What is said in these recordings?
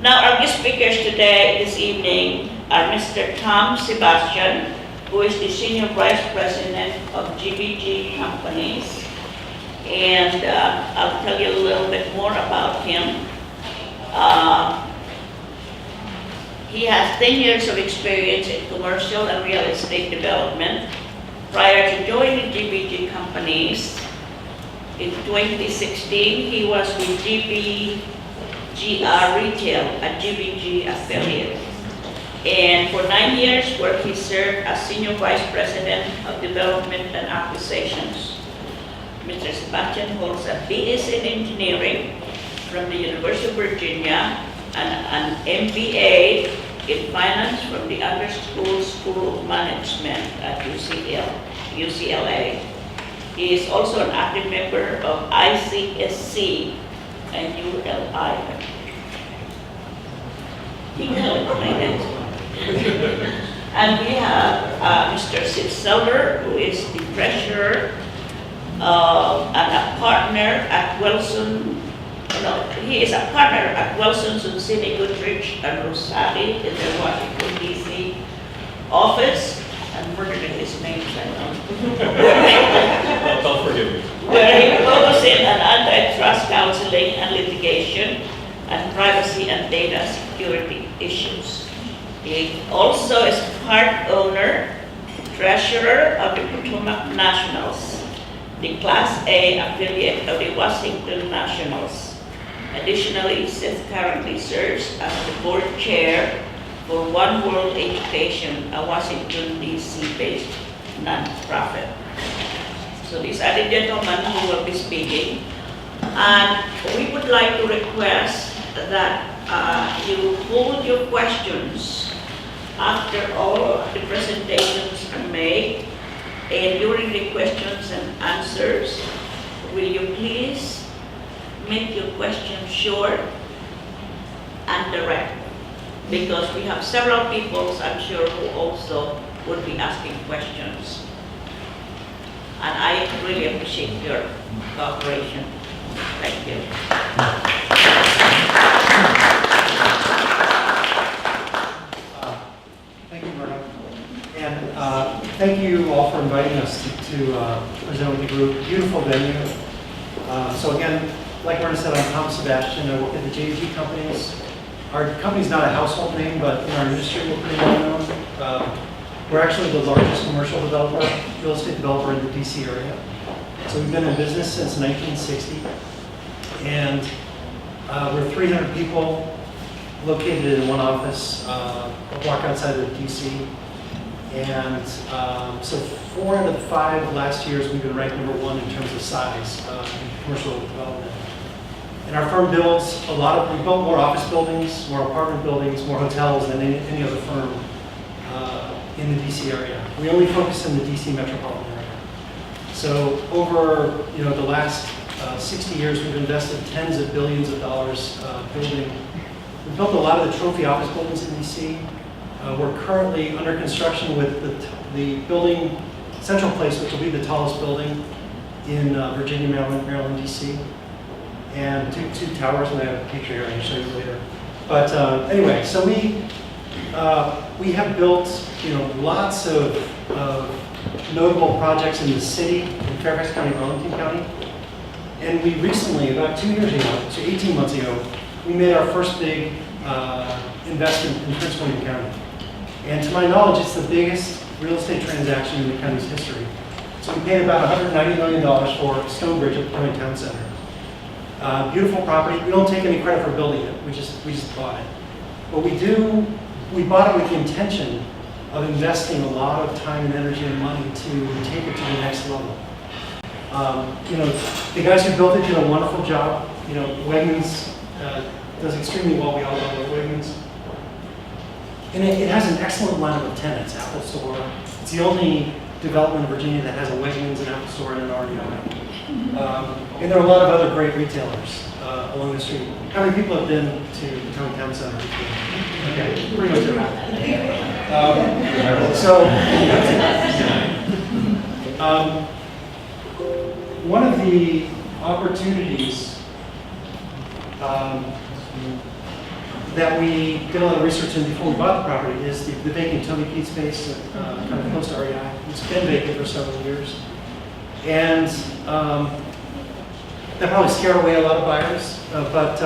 Now, our guest speakers today, this evening, are Mr. Tom Sebastian, who is the Senior Vice President of GBG Companies. And I'll tell you a little bit more about him. He has 10 years of experience in commercial and real estate development. Prior to joining GBG Companies, in 2016, he was with GBGR Retail, a GBG affiliate. And for 9 years, where he served as Senior Vice President of Development and Acquisitions. Mr. Sebastian holds a BS in Engineering from the University of Virginia and an MBA in Finance from the Underschool School of Management at UCLA. He is also an active member of ICSC and ULI. He can explain it. And we have Mr. Art Silber, who is the treasurer and a partner at he is a partner at Wilson, Civic, Woodbridge, and Rosati in their Washington, D.C. office. I'm murdering his name, I know. Don't forgive me. Where he focuses on antitrust counseling and litigation and privacy and data security issues. He also is part owner, treasurer of the Potomac Nationals, the Class A affiliate of the Washington Nationals. Additionally, Seth currently serves as the board chair for One World Education, a Washington, D.C. based nonprofit. So these are the gentlemen who will be speaking. And we would like to request that you hold your questions after all of the presentations are made. And during the questions and answers, will you please make your questions short and direct? Because we have several people, I'm sure, who also would be asking questions. And I really appreciate your cooperation. Thank you. Thank you, Myrna. And thank you all for inviting us to present with the group. Beautiful venue. So again, like Myrna said, I'm Tom Sebastian. I work at the GBG Companies. Our company's not a household name, but in our industry we're pretty well known. We're actually the largest commercial developer, real estate developer in the DC area. So we've been in business since 1960. And we're 300 people located in one office, a block outside of DC. And so 4 out of 5 last years we've been ranked #1 in terms of size in commercial development. And our firm builds we built more office buildings, more apartment buildings, more hotels than any other firm in the DC area. We only focus in the DC metropolitan area. So over the last 60 years, we've invested tens of billions of dollars building. We've built a lot of the trophy office buildings in DC. We're currently under construction with the building, Central Place, which will be the tallest building in Virginia, Maryland, DC. And two towers, and I have a picture here I can show you later. But anyway, so we have built lots of notable projects in the city, in Fairfax County, Arlington County. And we recently, about 2 years ago, so 18 months ago, we made our first big investment in Prince William County. And to my knowledge, it's the biggest real estate transaction in the county's history. So we paid about $190 million for Stonebridge at the Potomac Town Center. Beautiful property. We don't take any credit for building it. We just bought it. But we bought it with the intention of investing a lot of time and energy and money to take it to the next level. The guys who built it did a wonderful job. Wegmans does extremely well. We all love Wegmans. And it has an excellent lineup of tenants. Apple Store. It's the only development in Virginia that has a Wegmans and Apple Store in an RDO. And there are a lot of other great retailers along the street. How many people have been to the Potomac Town Center? Okay, pretty much around. One of the opportunities that we did a lot of research in before we bought the property is the vacant Toby Keith space, kind of close to REI. It's been vacant for several years. And that probably scared away a lot of buyers, but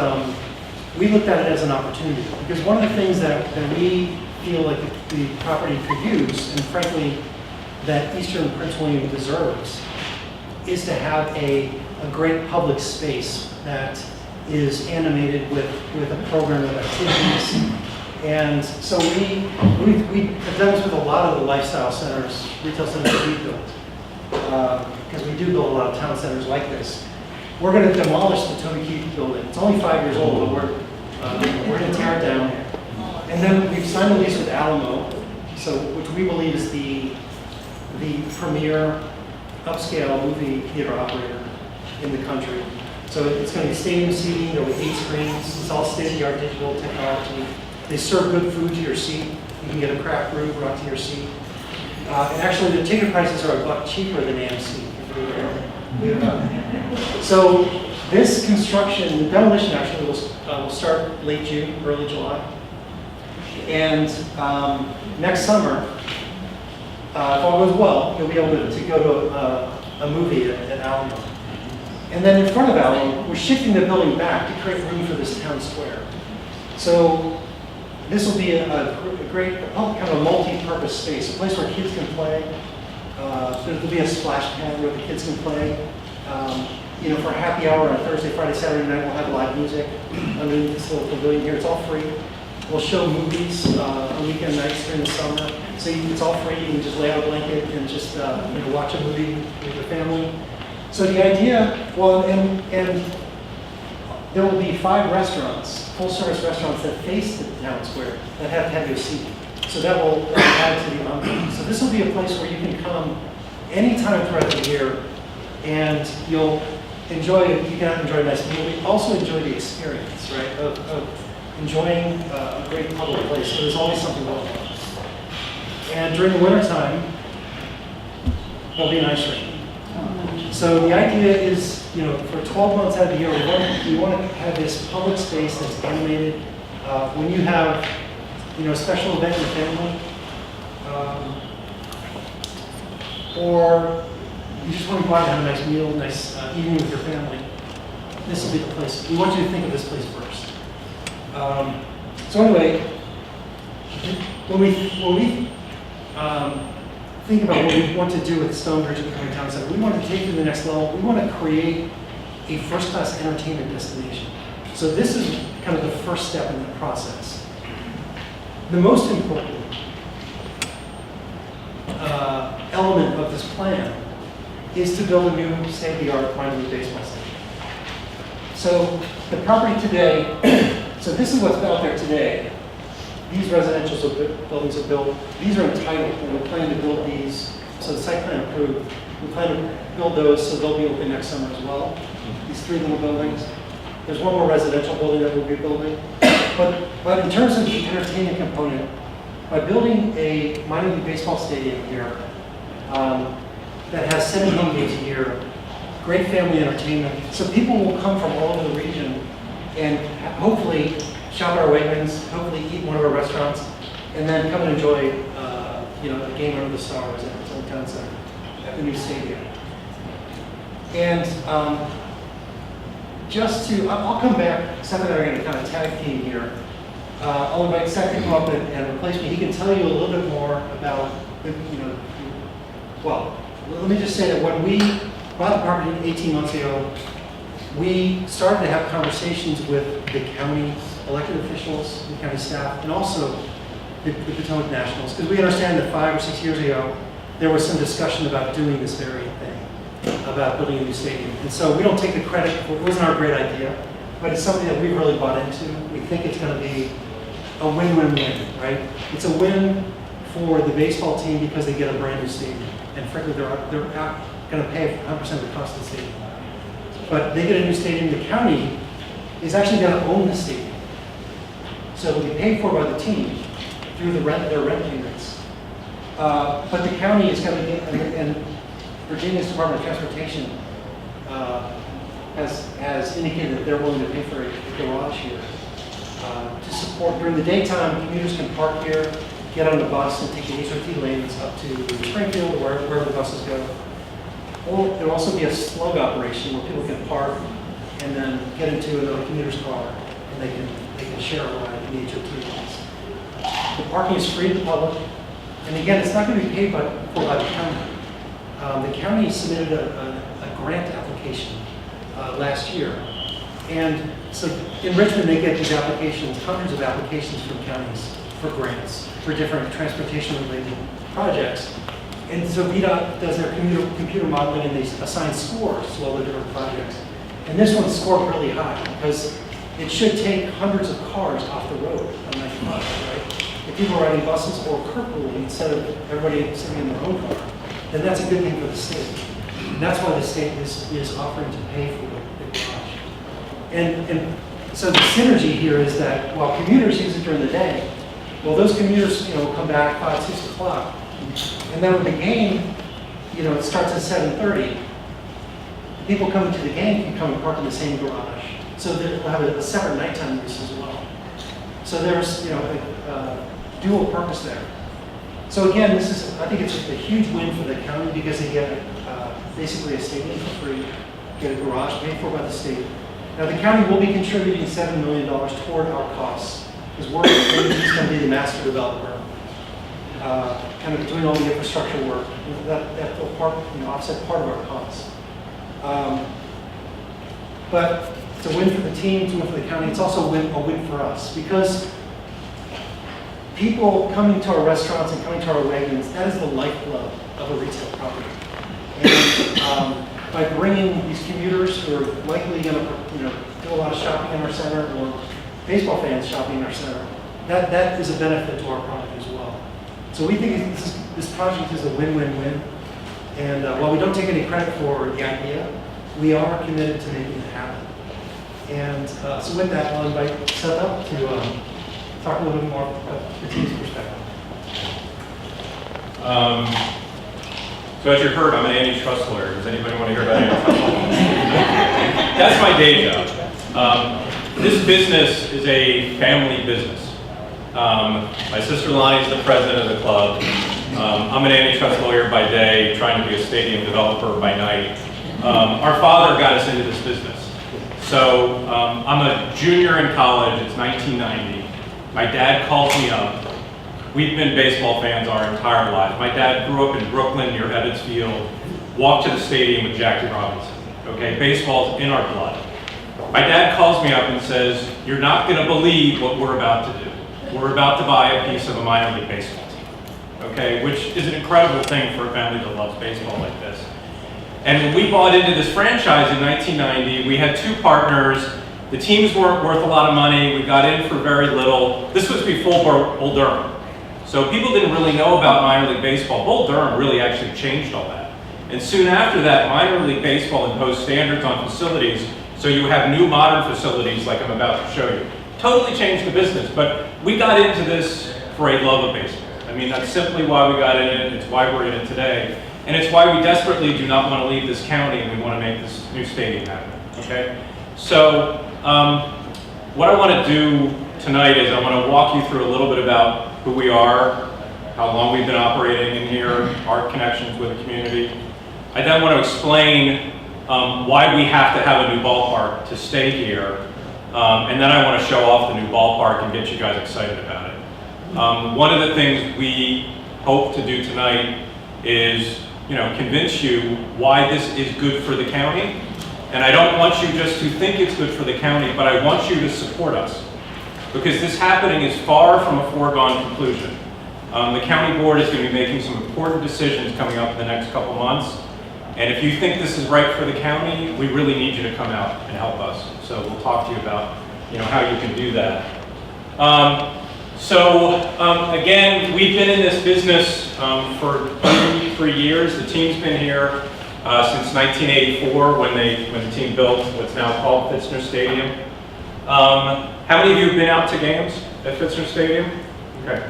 we looked at it as an opportunity. Because one of the things that we feel like the property could use, and frankly, that Eastern Prince William deserves, is to have a great public space that is animated with a program of activities. And so we have done this with a lot of the lifestyle centers, retail centers that we built, because we do build a lot of town centers like this. We're going to demolish the Toby Keith building. It's only 5 years old, but we're going to tear it down. And then we've signed a lease with Alamo, which we believe is the premier upscale movie theater operator in the country. So it's going to be stadium seating, there will be 8 screens, it's all state-of-the-art digital technology. They serve good food to your seat. You can get a craft brew brought to your seat. And actually the ticket prices are $1 cheaper than AMC. So this construction, the demolition actually will start late June, early July. And next summer, if all goes well, you'll be able to go to a movie at Alamo. And then in front of Alamo, we're shifting the building back to create room for this town square. So this will be a great, kind of a multi-purpose space, a place where kids can play. There'll be a splash pad where the kids can play. For happy hour on Thursday, Friday, Saturday night, we'll have live music underneath this little pavilion here. It's all free. We'll show movies on weekend nights during the summer. So it's all free. You can just lay out a blanket and just watch a movie with your family. So the idea, and there will be 5 restaurants, full-service restaurants that face the town square that have patio seating. So that will add to the ambiance. So this will be a place where you can come anytime throughout the year, and you'll enjoy it. You can enjoy a nice meal. We also enjoy the experience, right, of enjoying a great public place. So there's always something going on. And during the wintertime, there'll be an ice rink. So the idea is, for 12 months out of the year, we want to have this public space that's animated. When you have, a special event in the family, or you just want to go out and have a nice meal, nice evening with your family, this will be the place. We want you to think of this place first. So anyway, when we think about what we want to do with Stonebridge and Potomac Town Center, we want to take it to the next level. We want to create a first-class entertainment destination. So this is kind of the first step in the process. The most important element of this plan is to build a new state-of-the-art minor league baseball stadium. So the property today, so this is what's out there today. These residential buildings are built. These are entitled, and we're planning to build these. So the site plan approved. We plan to build those, so they'll be open next summer as well. These 3 little buildings. There's one more residential building that we'll be building. But in terms of the entertainment component, by building a minor league baseball stadium here that has 7 home games a year, great family entertainment, so people will come from all over the region and hopefully shop at our Wegmans, hopefully eat in one of our restaurants, and then come and enjoy a game under the stars at Potomac Town Center at the new stadium. And I'll come back. Seth and I are going to kind of tag team here. I'll invite Seth to come up and replace me. He can tell you a little bit more about, well, let me just say that when we bought the property 18 months ago, we started to have conversations with the county elected officials, the county staff, and also the Potomac Nationals, because we understand that 5 or 6 years ago, there was some discussion about doing this very thing, about building a new stadium. And so we don't take the credit for it. Wasn't our great idea, but it's something that we really bought into. We think it's going to be a win-win-win, right? It's a win for the baseball team because they get a brand new stadium, and frankly, they're going to pay 100% of the cost of the stadium. But they get a new stadium. The county is actually going to own the stadium. So it'll be paid for by the team through their rent payments. But the county is going to get, and Virginia's Department of Transportation has indicated that they're willing to pay for a garage here. to support. During the daytime, commuters can park here, get on the bus, and take the HOT lanes up to Springfield or wherever the buses go. Or there'll also be a slug operation where people can park and then get into another commuter's car, and they can share a ride in the HOT lanes. The parking is free to the public, and again, it's not going to be paid for by the county. The county submitted a grant application last year, and so in Richmond they get these applications, hundreds of applications from counties for grants for different transportation-related projects. And so VDOT does their computer modeling, and they assign scores to all the different projects. And this one's scored really high because it should take hundreds of cars off the road on 95, right? If people are riding buses or carpooling instead of everybody sitting in their own car, then that's a good thing for the state. And that's why the state is offering to pay for the garage. And so the synergy here is that while commuters use it during the day, well, those commuters, will come back 5, 6 o'clock. And then with the game, it starts at 7:30. The people coming to the game can come and park in the same garage. So they'll have a separate nighttime use as well. So there's, a dual purpose there. So again, I think it's a huge win for the county because they get basically a stadium for free, get a garage paid for by the state. Now the county will be contributing $7 million toward our costs because we're going to be the master developer, kind of doing all the infrastructure work. That will offset part of our costs. But it's a win for the team, it's a win for the county. It's also a win for us because people coming to our restaurants and coming to our Wegmans, that is the lifeblood of a retail property. And by bringing these commuters who are likely going to do a lot of shopping in our center, or baseball fans shopping in our center, that is a benefit to our product as well. So we think this project is a win-win-win. And while we don't take any credit for the idea, we are committed to making it happen. And so with that, I'll invite Seth up to talk a little bit more about the team's perspective. So as you heard, I'm an antitrust lawyer. Does anybody want to hear about antitrust law? That's my day job. This business is a family business. My sister Lonnie is the president of the club. I'm an antitrust lawyer by day, trying to be a stadium developer by night. Our father got us into this business. So I'm a junior in college. It's 1990. My dad calls me up. We've been baseball fans our entire lives. My dad grew up in Brooklyn near Ebbets Field, walked to the stadium with Jackie Robinson. Okay, baseball's in our blood. My dad calls me up and says, "You're not going to believe what we're about to do. We're about to buy a piece of a minor league baseball team." Okay, which is an incredible thing for a family that loves baseball like this. And when we bought into this franchise in 1990, we had two partners. The teams weren't worth a lot of money. We got in for very little. This was before Bull Durham. So people didn't really know about minor league baseball. Bull Durham really actually changed all that. And soon after that, minor league baseball imposed standards on facilities. So you have new modern facilities like I'm about to show you. Totally changed the business. But we got into this for a love of baseball. I mean, that's simply why we got in it. It's why we're in it today. And it's why we desperately do not want to leave this county and we want to make this new stadium happen. Okay? So what I want to do tonight is I want to walk you through a little bit about who we are, how long we've been operating in here, our connections with the community. I then want to explain why we have to have a new ballpark to stay here. And then I want to show off the new ballpark and get you guys excited about it. One of the things we hope to do tonight is convince you why this is good for the county. And I don't want you just to think it's good for the county, but I want you to support us. Because this happening is far from a foregone conclusion. The county board is going to be making some important decisions coming up in the next couple months. And if you think this is right for the county, we really need you to come out and help us. So we'll talk to you about how you can do that. Again, we've been in this business for 3 years. The team's been here since 1984 when the team built what's now called Fitzner Stadium. How many of you have been out to games at Fitzner Stadium? Okay.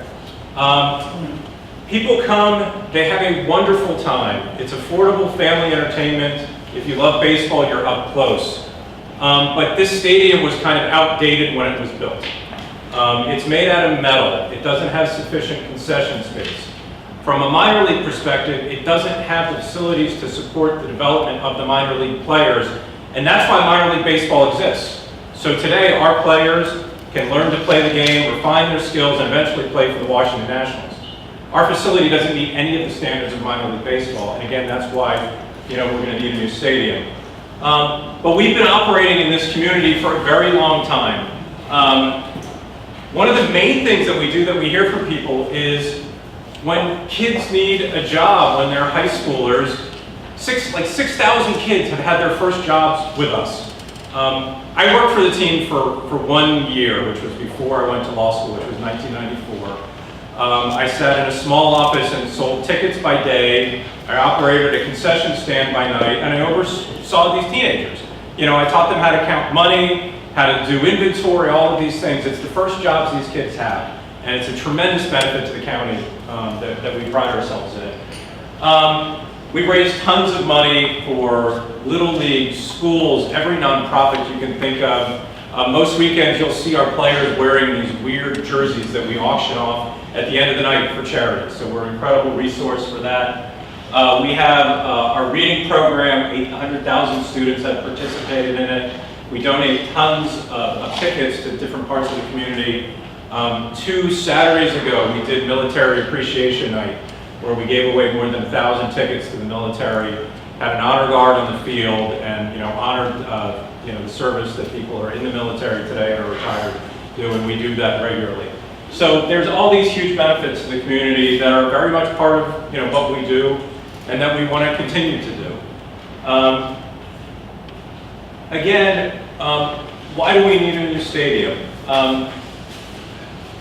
People come, they have a wonderful time. It's affordable family entertainment. If you love baseball, you're up close. But this stadium was kind of outdated when it was built. It's made out of metal. It doesn't have sufficient concession space. From a minor league perspective, it doesn't have the facilities to support the development of the minor league players, and that's why minor league baseball exists. So today, our players can learn to play the game, refine their skills, and eventually play for the Washington Nationals. Our facility doesn't meet any of the standards of minor league baseball, and again, that's why we're going to need a new stadium. But we've been operating in this community for a very long time. One of the main things that we do that we hear from people is when kids need a job when they're high schoolers, 6,000 kids have had their first jobs with us. I worked for the team for 1 year, which was before I went to law school, which was 1994. I sat in a small office and sold tickets by day. I operated a concession stand by night, and I oversaw these teenagers. I taught them how to count money, how to do inventory, all of these things. It's the first jobs these kids have, and it's a tremendous benefit to the county that we pride ourselves in. We've raised tons of money for Little League, schools, every nonprofit you can think of. Most weekends you'll see our players wearing these weird jerseys that we auction off at the end of the night for charity. So we're an incredible resource for that. We have our reading program. 800,000 students have participated in it. We donate tons of tickets to different parts of the community. 2 Saturdays ago, we did Military Appreciation Night, where we gave away more than 1,000 tickets to the military, had an honor guard on the field, and honored the service that people who are in the military today or retired do, and we do that regularly. So there's all these huge benefits to the community that are very much part of what we do, and that we want to continue to do. Why do we need a new stadium?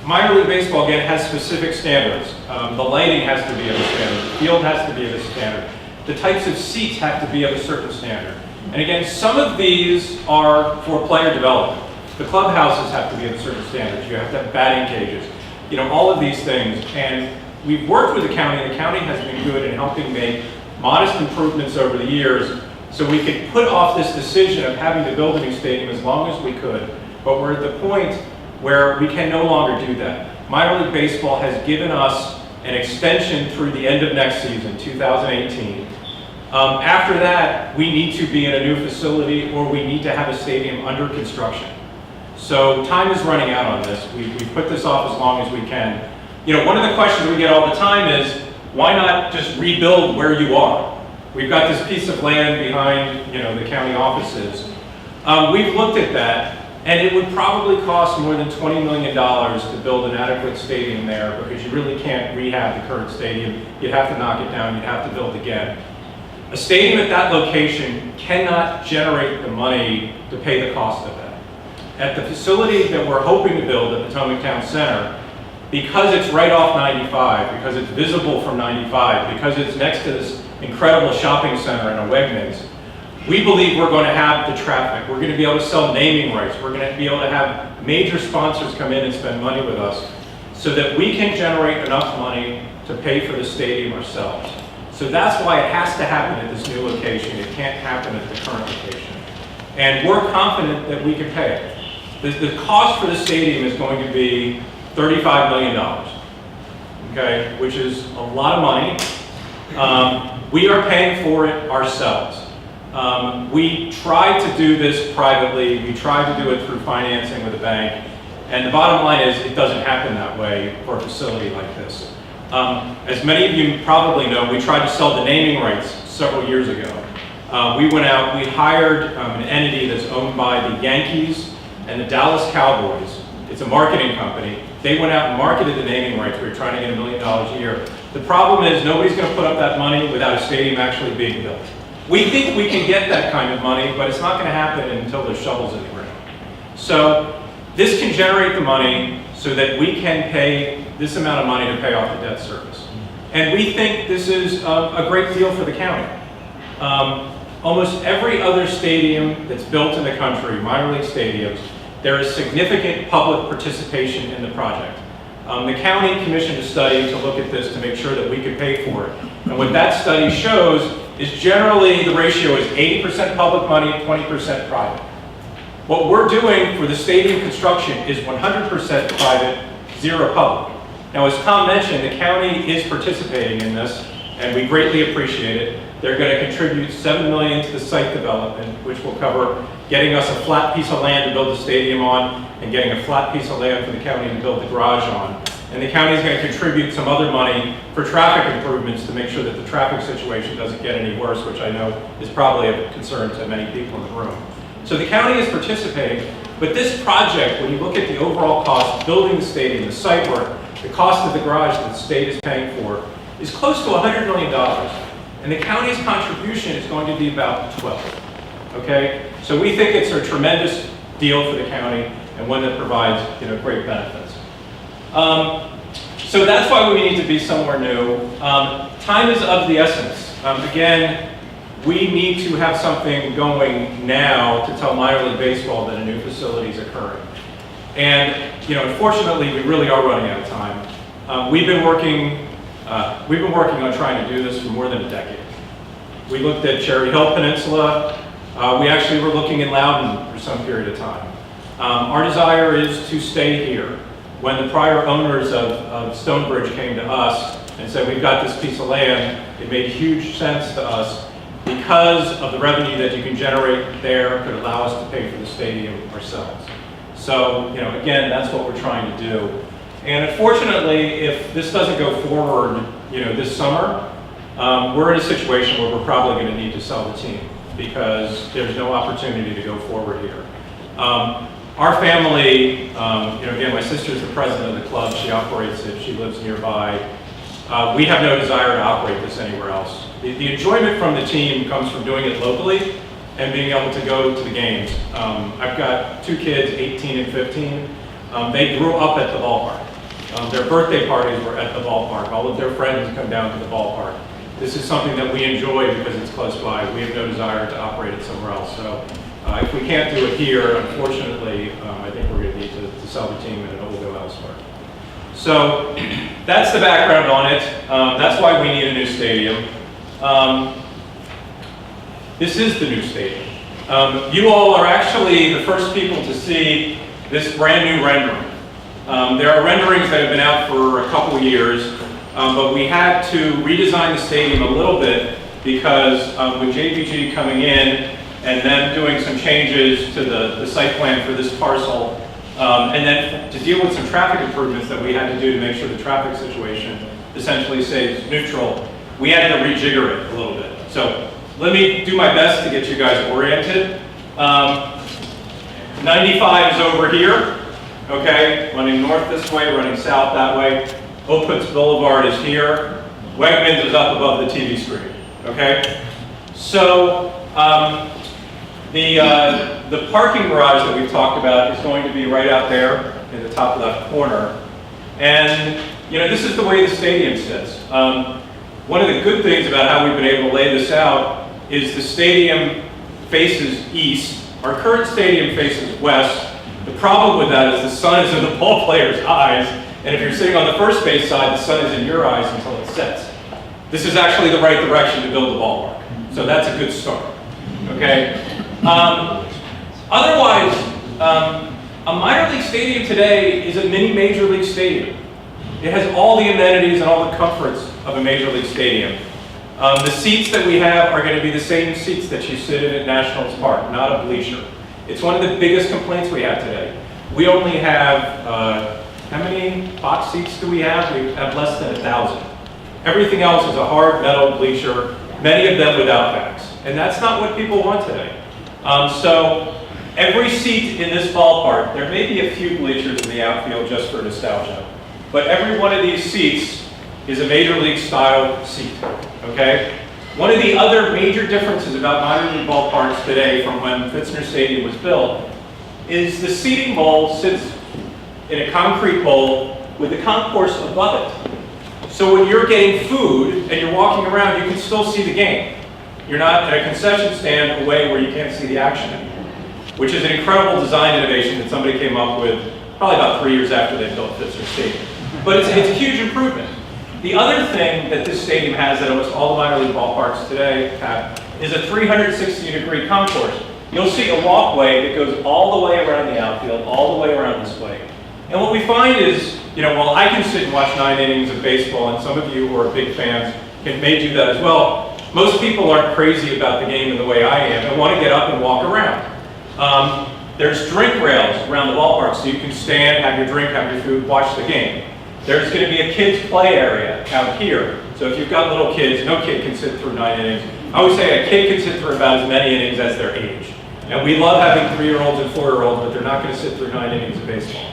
Minor league baseball, again, has specific standards. The lighting has to be of a standard. The field has to be of a standard. The types of seats have to be of a certain standard. And again, some of these are for player development. The clubhouses have to be of a certain standard. You have to have batting cages. All of these things. And we've worked with the county, and the county has been good in helping make modest improvements over the years so we could put off this decision of having to build a new stadium as long as we could. But we're at the point where we can no longer do that. Minor League Baseball has given us an extension through the end of next season, 2018. After that, we need to be in a new facility, or we need to have a stadium under construction. So time is running out on this. We put this off as long as we can. One of the questions we get all the time is, why not just rebuild where you are? We've got this piece of land behind the county offices. We've looked at that, and it would probably cost more than $20 million to build an adequate stadium there, because you really can't rehab the current stadium. You'd have to knock it down, you'd have to build again. A stadium at that location cannot generate the money to pay the cost of that. At the facility that we're hoping to build at Potomac Town Center, because it's right off 95, because it's visible from 95, because it's next to this incredible shopping center and a Wegmans, we believe we're going to have the traffic. We're going to be able to sell naming rights. We're going to be able to have major sponsors come in and spend money with us so that we can generate enough money to pay for the stadium ourselves. So that's why it has to happen at this new location. It can't happen at the current location. And we're confident that we can pay it. The cost for the stadium is going to be $35 million, okay, which is a lot of money. We are paying for it ourselves. We tried to do this privately. We tried to do it through financing with a bank. And the bottom line is, it doesn't happen that way for a facility like this. As many of you probably know, we tried to sell the naming rights several years ago. We went out, we hired an entity that's owned by the Yankees and the Dallas Cowboys. It's a marketing company. They went out and marketed the naming rights. We were trying to get $1 million a year. The problem is, nobody's going to put up that money without a stadium actually being built. We think we can get that kind of money, but it's not going to happen until there's shovels in the ground. So this can generate the money so that we can pay this amount of money to pay off the debt service. And we think this is a great deal for the county. Almost every other stadium that's built in the country, minor league stadiums, there is significant public participation in the project. The county commissioned a study to look at this to make sure that we could pay for it. And what that study shows is generally the ratio is 80% public money, 20% private. What we're doing for the stadium construction is 100% private, 0 public. Now, as Tom mentioned, the county is participating in this, and we greatly appreciate it. They're going to contribute $7 million to the site development, which will cover getting us a flat piece of land to build the stadium on, and getting a flat piece of land for the county to build the garage on. And the county is going to contribute some other money for traffic improvements to make sure that the traffic situation doesn't get any worse, which I know is probably of concern to many people in the room. So the county is participating, but this project, when you look at the overall cost, building the stadium, the site work, the cost of the garage that the state is paying for, is close to $100 million. And the county's contribution is going to be about 12. Okay? So we think it's a tremendous deal for the county and one that provides, great benefits. So that's why we need to be somewhere new. Time is of the essence. Again, we need to have something going now to tell minor league baseball that a new facility is occurring. And unfortunately, we really are running out of time. We've been working on trying to do this for more than a decade. We looked at Cherry Hill Peninsula. We actually were looking in Loudon for some period of time. Our desire is to stay here. When the prior owners of Stonebridge came to us and said, we've got this piece of land, it made huge sense to us because of the revenue that you can generate there could allow us to pay for the stadium ourselves. So, again, that's what we're trying to do. And unfortunately, if this doesn't go forward, this summer, we're in a situation where we're probably going to need to sell the team because there's no opportunity to go forward here. Our family, again, my sister's the president of the club. She operates it. She lives nearby. We have no desire to operate this anywhere else. The enjoyment from the team comes from doing it locally and being able to go to the games. I've got 2 kids, 18 and 15. They grew up at the ballpark. Their birthday parties were at the ballpark. All of their friends come down to the ballpark. This is something that we enjoy because it's close by. We have no desire to operate it somewhere else. So if we can't do it here, unfortunately, I think we're going to need to sell the team and it will go elsewhere. So that's the background on it. That's why we need a new stadium. This is the new stadium. You all are actually the first people to see this brand new rendering. There are renderings that have been out for a couple of years, but we had to redesign the stadium a little bit because with JVG coming in and then doing some changes to the site plan for this parcel, and then to deal with some traffic improvements that we had to do to make sure the traffic situation essentially stays neutral, we had to rejigger it a little bit. So let me do my best to get you guys oriented. 95 is over here. Okay, running north this way, running south that way. Opitz Boulevard is here. Wegmans is up above the TV screen. Okay, so the parking garage that we've talked about is going to be right out there in the top left corner. And this is the way the stadium sits. One of the good things about how we've been able to lay this out is the stadium faces east. Our current stadium faces west. The problem with that is the sun is in the ball player's eyes, and if you're sitting on the first base side, the sun is in your eyes until it sets. This is actually the right direction to build the ballpark, so that's a good start. Okay. Otherwise, a minor league stadium today is a mini major league stadium. It has all the amenities and all the comforts of a major league stadium. The seats that we have are going to be the same seats that you sit in at Nationals Park, not a bleacher. It's one of the biggest complaints we have today. We only have, how many box seats do we have? We have less than 1,000. Everything else is a hard metal bleacher, many of them without backs. And that's not what people want today. So every seat in this ballpark, there may be a few bleachers in the outfield just for nostalgia, but every one of these seats is a major league style seat, okay? One of the other major differences about minor league ballparks today from when Fitzner Stadium was built is the seating bowl sits in a concrete bowl with the concourse above it. So when you're getting food and you're walking around, you can still see the game. You're not at a concession stand away where you can't see the action anymore, which is an incredible design innovation that somebody came up with probably about 3 years after they built Fitzner Stadium. But it's a huge improvement. The other thing that this stadium has that almost all the minor league ballparks today have is a 360-degree concourse. you'll see a walkway that goes all the way around the outfield, all the way around this way. And what we find is, while I can sit and watch 9 innings of baseball, and some of you who are big fans may do that as well, most people aren't crazy about the game in the way I am and want to get up and walk around. There's drink rails around the ballpark, so you can stand, have your drink, have your food, watch the game. There's going to be a kids' play area out here. So if you've got little kids, no kid can sit through 9 innings. I always say a kid can sit through about as many innings as their age. And we love having 3-year-olds and 4-year-olds, but they're not going to sit through 9 innings of baseball.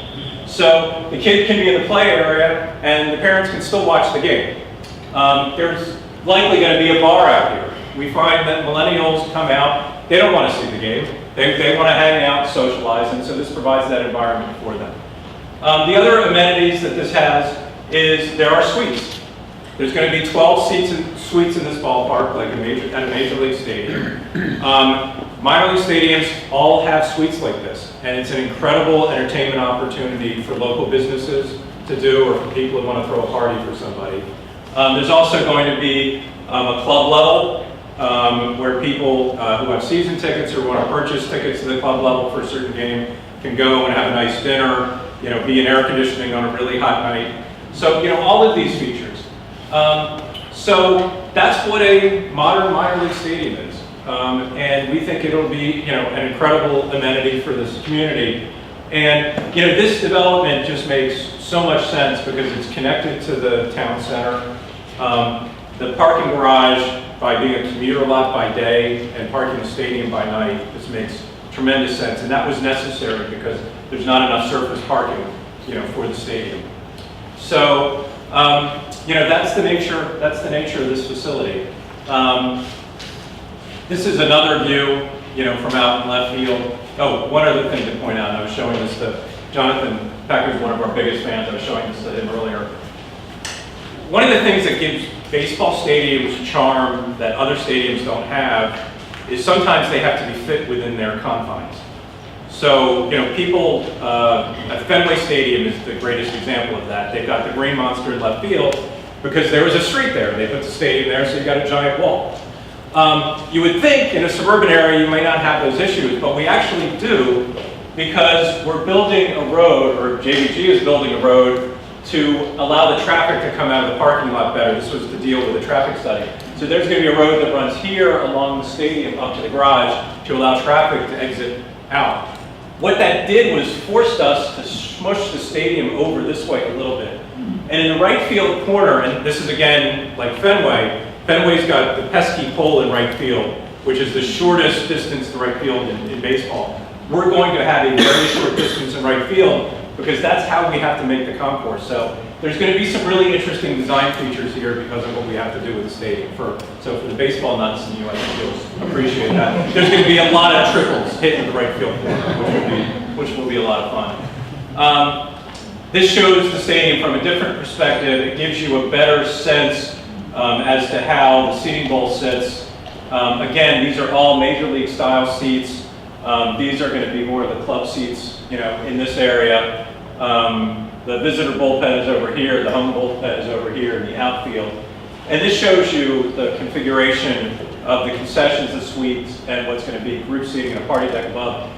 So the kid can be in the play area, and the parents can still watch the game. There's likely going to be a bar out here. We find that millennials come out, they don't want to see the game. They want to hang out, socialize, and so this provides that environment for them. The other amenities that this has is there are suites. There's going to be 12 suites in this ballpark, like at a major league stadium. Minor league stadiums all have suites like this, and it's an incredible entertainment opportunity for local businesses to do, or for people who want to throw a party for somebody. There's also going to be a club level where people who have season tickets or want to purchase tickets to the club level for a certain game can go and have a nice dinner, be in air conditioning on a really hot night. So, all of these features. So that's what a modern minor league stadium is. And we think it'll be, an incredible amenity for this community. And, this development just makes so much sense because it's connected to the town center. The parking garage, by being a commuter lot by day and parking the stadium by night, this makes tremendous sense. And that was necessary because there's not enough surface parking, for the stadium. So, that's the nature of this facility. This is another view, from out in left field. Oh, one other thing to point out, I was showing this to Jonathan Pecker, who's one of our biggest fans. I was showing this to him earlier. One of the things that gives baseball stadiums charm that other stadiums don't have is sometimes they have to be fit within their confines. So, people, at Fenway Stadium is the greatest example of that. They've got the Green Monster in left field because there was a street there. They put the stadium there, so you got a giant wall. You would think in a suburban area you may not have those issues, but we actually do because we're building a road, or JVG is building a road, to allow the traffic to come out of the parking lot better. This was to deal with the traffic study. So there's going to be a road that runs here along the stadium up to the garage to allow traffic to exit out. What that did was forced us to smush the stadium over this way a little bit. And in the right field corner, and this is again like Fenway's got the pesky pole in right field, which is the shortest distance to right field in baseball. We're going to have a very short distance in right field because that's how we have to make the concourse. So there's going to be some really interesting design features here because of what we have to do with the stadium. So for the baseball nuts in you, I think you'll appreciate that. There's going to be a lot of triples hitting the right field corner, which will be a lot of fun. This shows the stadium from a different perspective. It gives you a better sense as to how the seating bowl sits. Again, these are all major league style seats. These are going to be more of the club seats, in this area. The visitor bullpen is over here, the home bullpen is over here in the outfield. And this shows you the configuration of the concessions, the suites, and what's going to be group seating and a party deck above.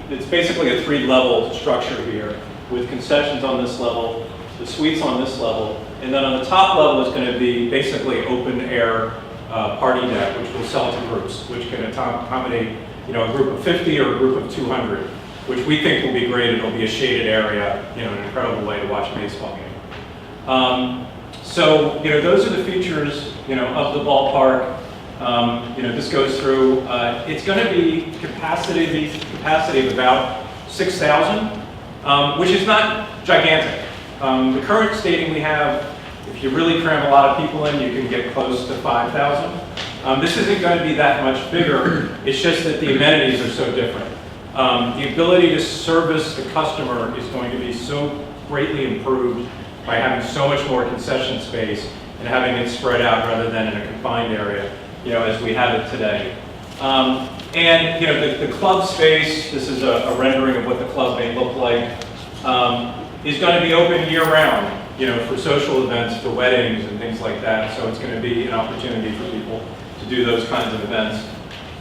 It's basically a 3-level structure here with concessions on this level, the suites on this level, and then on the top level is going to be basically open air party deck, which will sell to groups, which can accommodate a group of 50 or a group of 200, which we think will be great. It'll be a shaded area, an incredible way to watch a baseball game. So, those are the features, of the ballpark. This goes through, it's going to be capacity of about 6,000, which is not gigantic. The current stadium we have, if you really cram a lot of people in, you can get close to 5,000. This isn't going to be that much bigger. It's just that the amenities are so different. The ability to service the customer is going to be so greatly improved by having so much more concession space and having it spread out rather than in a confined area, as we have it today. And the club space, this is a rendering of what the club may look like, is going to be open year-round, for social events, for weddings and things like that. So it's going to be an opportunity for people to do those kinds of events.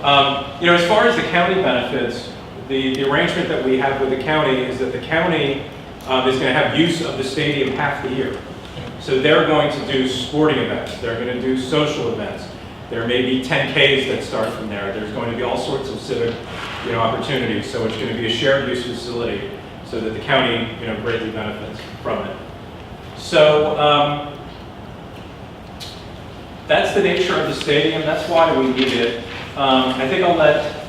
As far as the county benefits, the arrangement that we have with the county is that the county is going to have use of the stadium half the year. So they're going to do sporting events. They're going to do social events. There may be 10Ks that start from there. There's going to be all sorts of civic, opportunities. So it's going to be a shared use facility so that the county, greatly benefits from it. So that's the nature of the stadium. That's why we need it. I think I'll let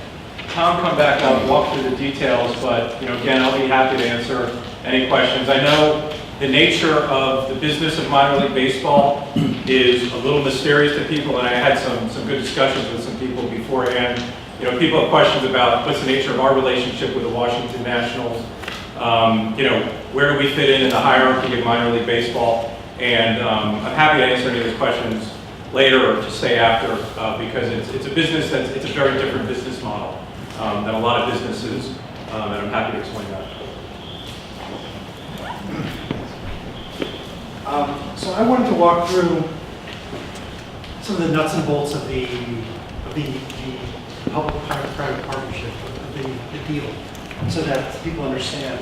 Tom come back up, walk through the details, but again, I'll be happy to answer any questions. I know the nature of the business of minor league baseball is a little mysterious to people, and I had some good discussions with some people beforehand. People have questions about what's the nature of our relationship with the Washington Nationals. Where do we fit in the hierarchy of minor league baseball? And I'm happy to answer any of those questions later or to stay after because it's a business it's a very different business model than a lot of businesses, and I'm happy to explain that. So I wanted to walk through some of the nuts and bolts of the public-private partnership, of the deal, so that people understand.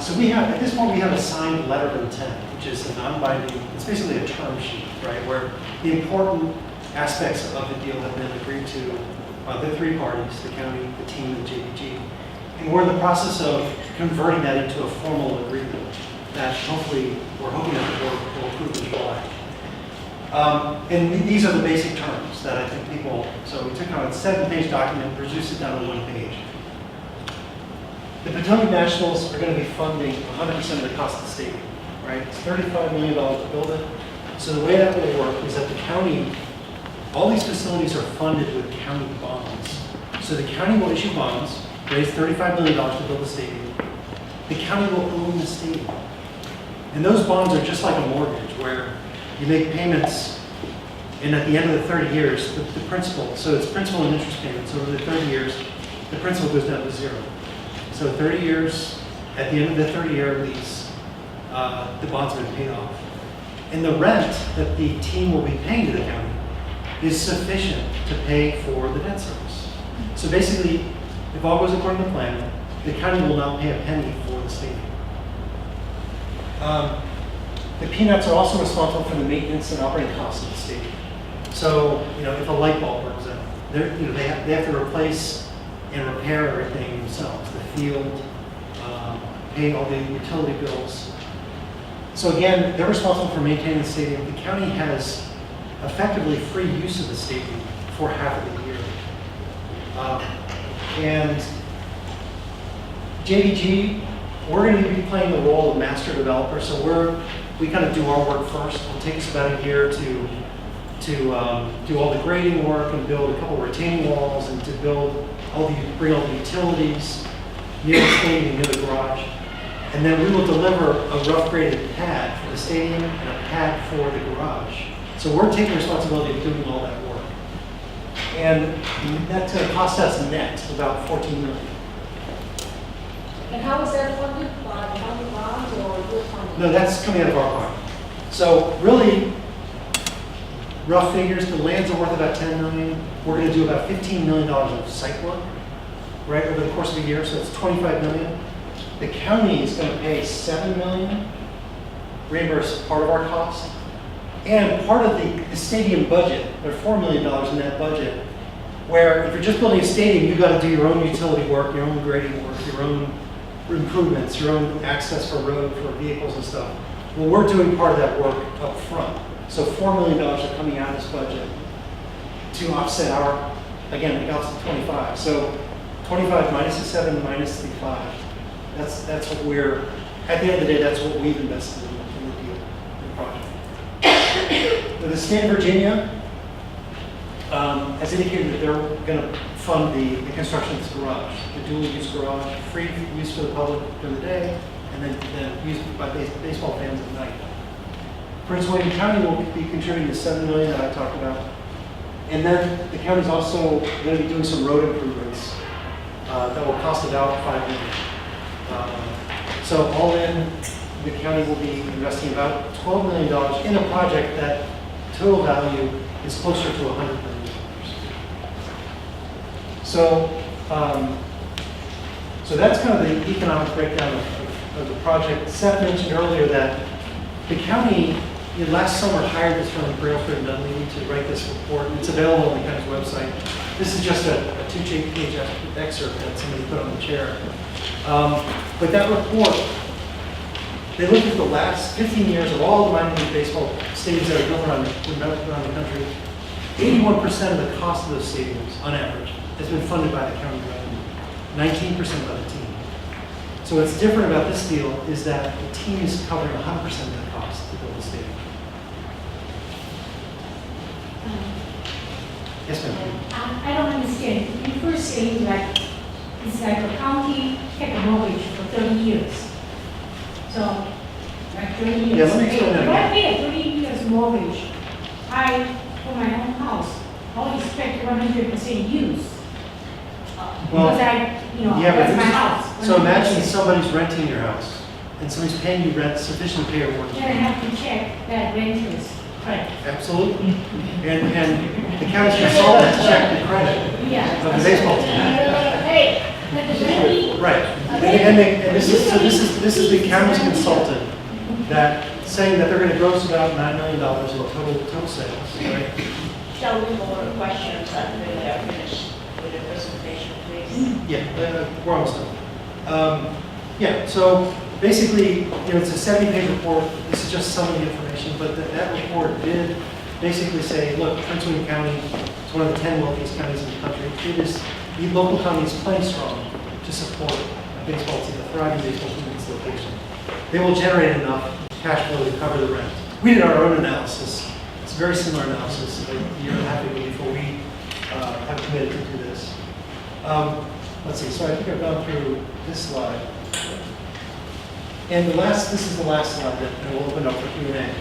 So we have, at this point, we have a signed letter of intent, which is a non-binding, it's basically a term sheet, right, where the important aspects of the deal have been agreed to by the three parties, the county, the team, and JPG. And we're in the process of converting that into a formal agreement that hopefully, we're hoping that the board will approve in July. And these are the basic terms that I think people, so we took on a 7-page document, reduced it down to 1 page. The Potomac Nationals are going to be funding 100% of the cost of the stadium, right? It's $35 million to build it. So the way that will work is that the county, all these facilities are funded with county bonds. So the county will issue bonds, raise $35 million to build the stadium. The county will own the stadium. And those bonds are just like a mortgage where you make payments and at the end of the 30 years, the principal, so it's principal and interest payments over the 30 years, the principal goes down to 0. So 30 years, at the end of the 30-year lease, the bonds have been paid off. And the rent that the team will be paying to the county is sufficient to pay for the debt service. So basically, if all goes according to plan, the county will not pay a penny for the stadium. The Peanuts are also responsible for the maintenance and operating costs of the stadium. So, if a light bulb burns out, they have to replace and repair everything themselves. The field, paying all the utility bills. So again, they're responsible for maintaining the stadium. The county has effectively free use of the stadium for half of the year. And JVG, we're going to be playing the role of master developer. So we kind of do our work first. It'll take us about a year to do all the grading work and build a couple of retaining walls and to bring all the utilities near the stadium, near the garage. And then we will deliver a rough graded pad for the stadium and a pad for the garage. So we're taking responsibility of doing all that work. And that's going to cost us net about $14 million. And how is that funded? By county bonds or your funding? No, that's coming out of our pocket. So really, rough figures, the lands are worth about $10 million. We're going to do about $15 million of site work, right, over the course of a year, so it's $25 million. The county is going to pay $7 million, reimburse part of our cost, and part of the stadium budget. There's $4 million in that budget, where if you're just building a stadium, you've got to do your own utility work, your own grading work, your own improvements, your own access for road, for vehicles and stuff. Well, we're doing part of that work up front. So $4 million are coming out of this budget to offset our, again, it costs 25. So 25 minus the 7 minus the 5. That's what we're, at the end of the day, that's what we've invested in the deal, in the project. With the state of Virginia, has indicated that they're going to fund the construction of this garage, the dual-use garage, free use for the public during the day, and then used by baseball fans at night. Prince William County will be contributing the $7 million that I talked about. And then the county's also going to be doing some road improvements that will cost about $5 million. So all in, the county will be investing about $12 million in a project that total value is closer to $100 million. So, so that's kind of the economic breakdown of the project. Seth mentioned earlier that the county, last summer, hired this firm, Brailsford and Dunleavy, to write this report. It's available on the county's website. This is just a two-page excerpt that somebody put on the chair. But that report, they looked at the last 15 years of all the minor league baseball stadiums that are built around the country. 81% of the cost of those stadiums, on average, has been funded by the county revenue. 19% by the team. So what's different about this deal is that the team is covering 100% of the cost to build the stadium. Yes, ma'am. I don't understand. You first saying like, it's like a county take a mortgage for 30 years. So, like 30 years. Yeah, let me explain that If I again. pay a 30 years mortgage, for my own house, I would expect 100% use. Well, Because yeah, that's but my house. so imagine somebody's renting your house, and somebody's paying you rent sufficient to pay your mortgage. Then I have to check that rent is correct. Absolutely. And the county's consultant checked the credit Yeah. of the baseball team. Hey, but the money, Right. And this is the county's consultant that saying that they're going to gross about $9 million in total sales, right? Shall we more questions until we are finished with the presentation, please? Yeah, we're almost done. Yeah, so basically, it's a 70-page report. This is just some of the information, but that report did basically say, look, Prince William County is one of the 10 wealthiest counties in the country. The local economy is plenty strong to support a baseball team, a thriving baseball team in this location. They will generate enough cash flow to cover the rent. We did our own analysis. It's a very similar analysis a year and a half ago before we have committed to do this. Let's see, so I think I've gone through this slide. And this is the last slide that we'll open up for Q&A.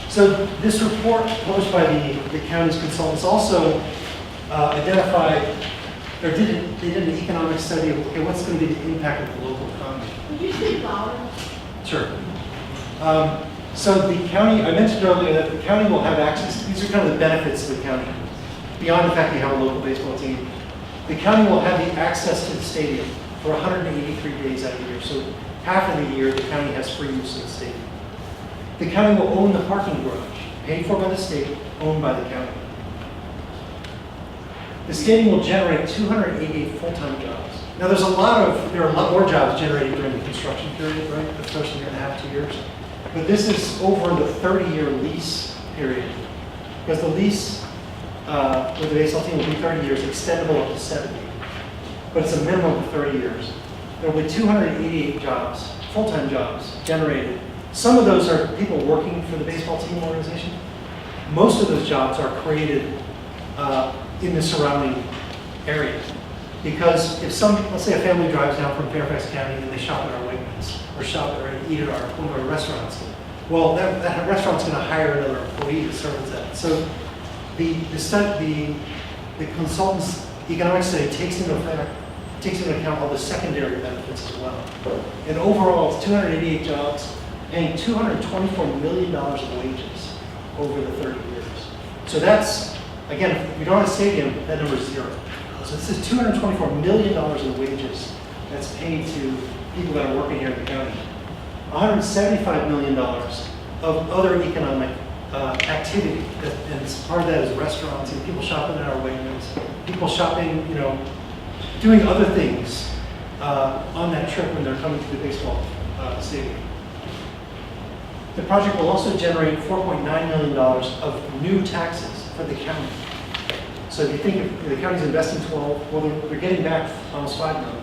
So this report published by the county's consultants also identified, or they did an economic study of, okay, what's going to be the impact of the local economy? would you speak louder? Sure. So the county, I mentioned earlier that the county will have access, these are kind of the benefits of the county, beyond the fact that you have a local baseball team. The county will have the access to the stadium for 183 days out of the year. So half of the year, the county has free use of the stadium. The county will own the parking garage, paid for by the state, owned by the county. The stadium will generate 288 full-time jobs. Now there are a lot more jobs generated during the construction period, right? The first year and a half, 2 years. But this is over the 30-year lease period. Because the lease with the baseball team will be 30 years, extendable up to 70. But it's a minimum of 30 years. There will be 288 jobs, full-time jobs, generated. Some of those are people working for the baseball team organization. Most of those jobs are created in the surrounding area. Because if let's say a family drives down from Fairfax County and they shop at our Wegmans, or shop or eat at one of our restaurants, well, that restaurant's going to hire another employee to service that. So the consultant's economic study takes into account all the secondary benefits as well. And overall, it's 288 jobs, paying $224 million of wages over the 30 years. So that's, again, if we don't have a stadium, that number is zero. So this is $224 million in wages that's paid to people that are working here in the county. $175 million of other economic activity, and part of that is restaurants and people shopping at our Wegmans, people shopping, doing other things on that trip when they're coming to the baseball stadium. The project will also generate $4.9 million of new taxes for the county. So if you think if the county's investing 12, well, they're getting back almost $5 million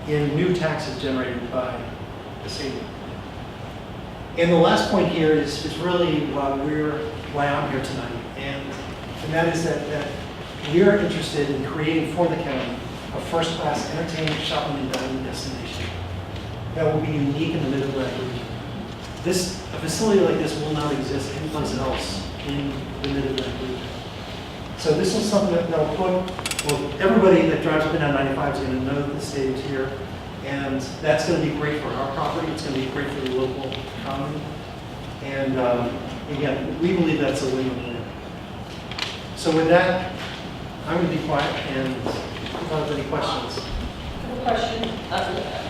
in new taxes generated by the stadium. And the last point here is really why I'm here tonight, and that is that we are interested in creating for the county a first-class entertainment, shopping, and dining destination that will be unique in the Mid-Atlantic region. A facility like this will not exist anyplace else in the Mid-Atlantic region. So this is something that will put, everybody that drives up and down 95 is going to know that the stadium's here, and that's going to be great for our property. It's going to be great for the local economy, and again, we believe that's a win-win. So with that, I'm going to be quiet and any questions. Question.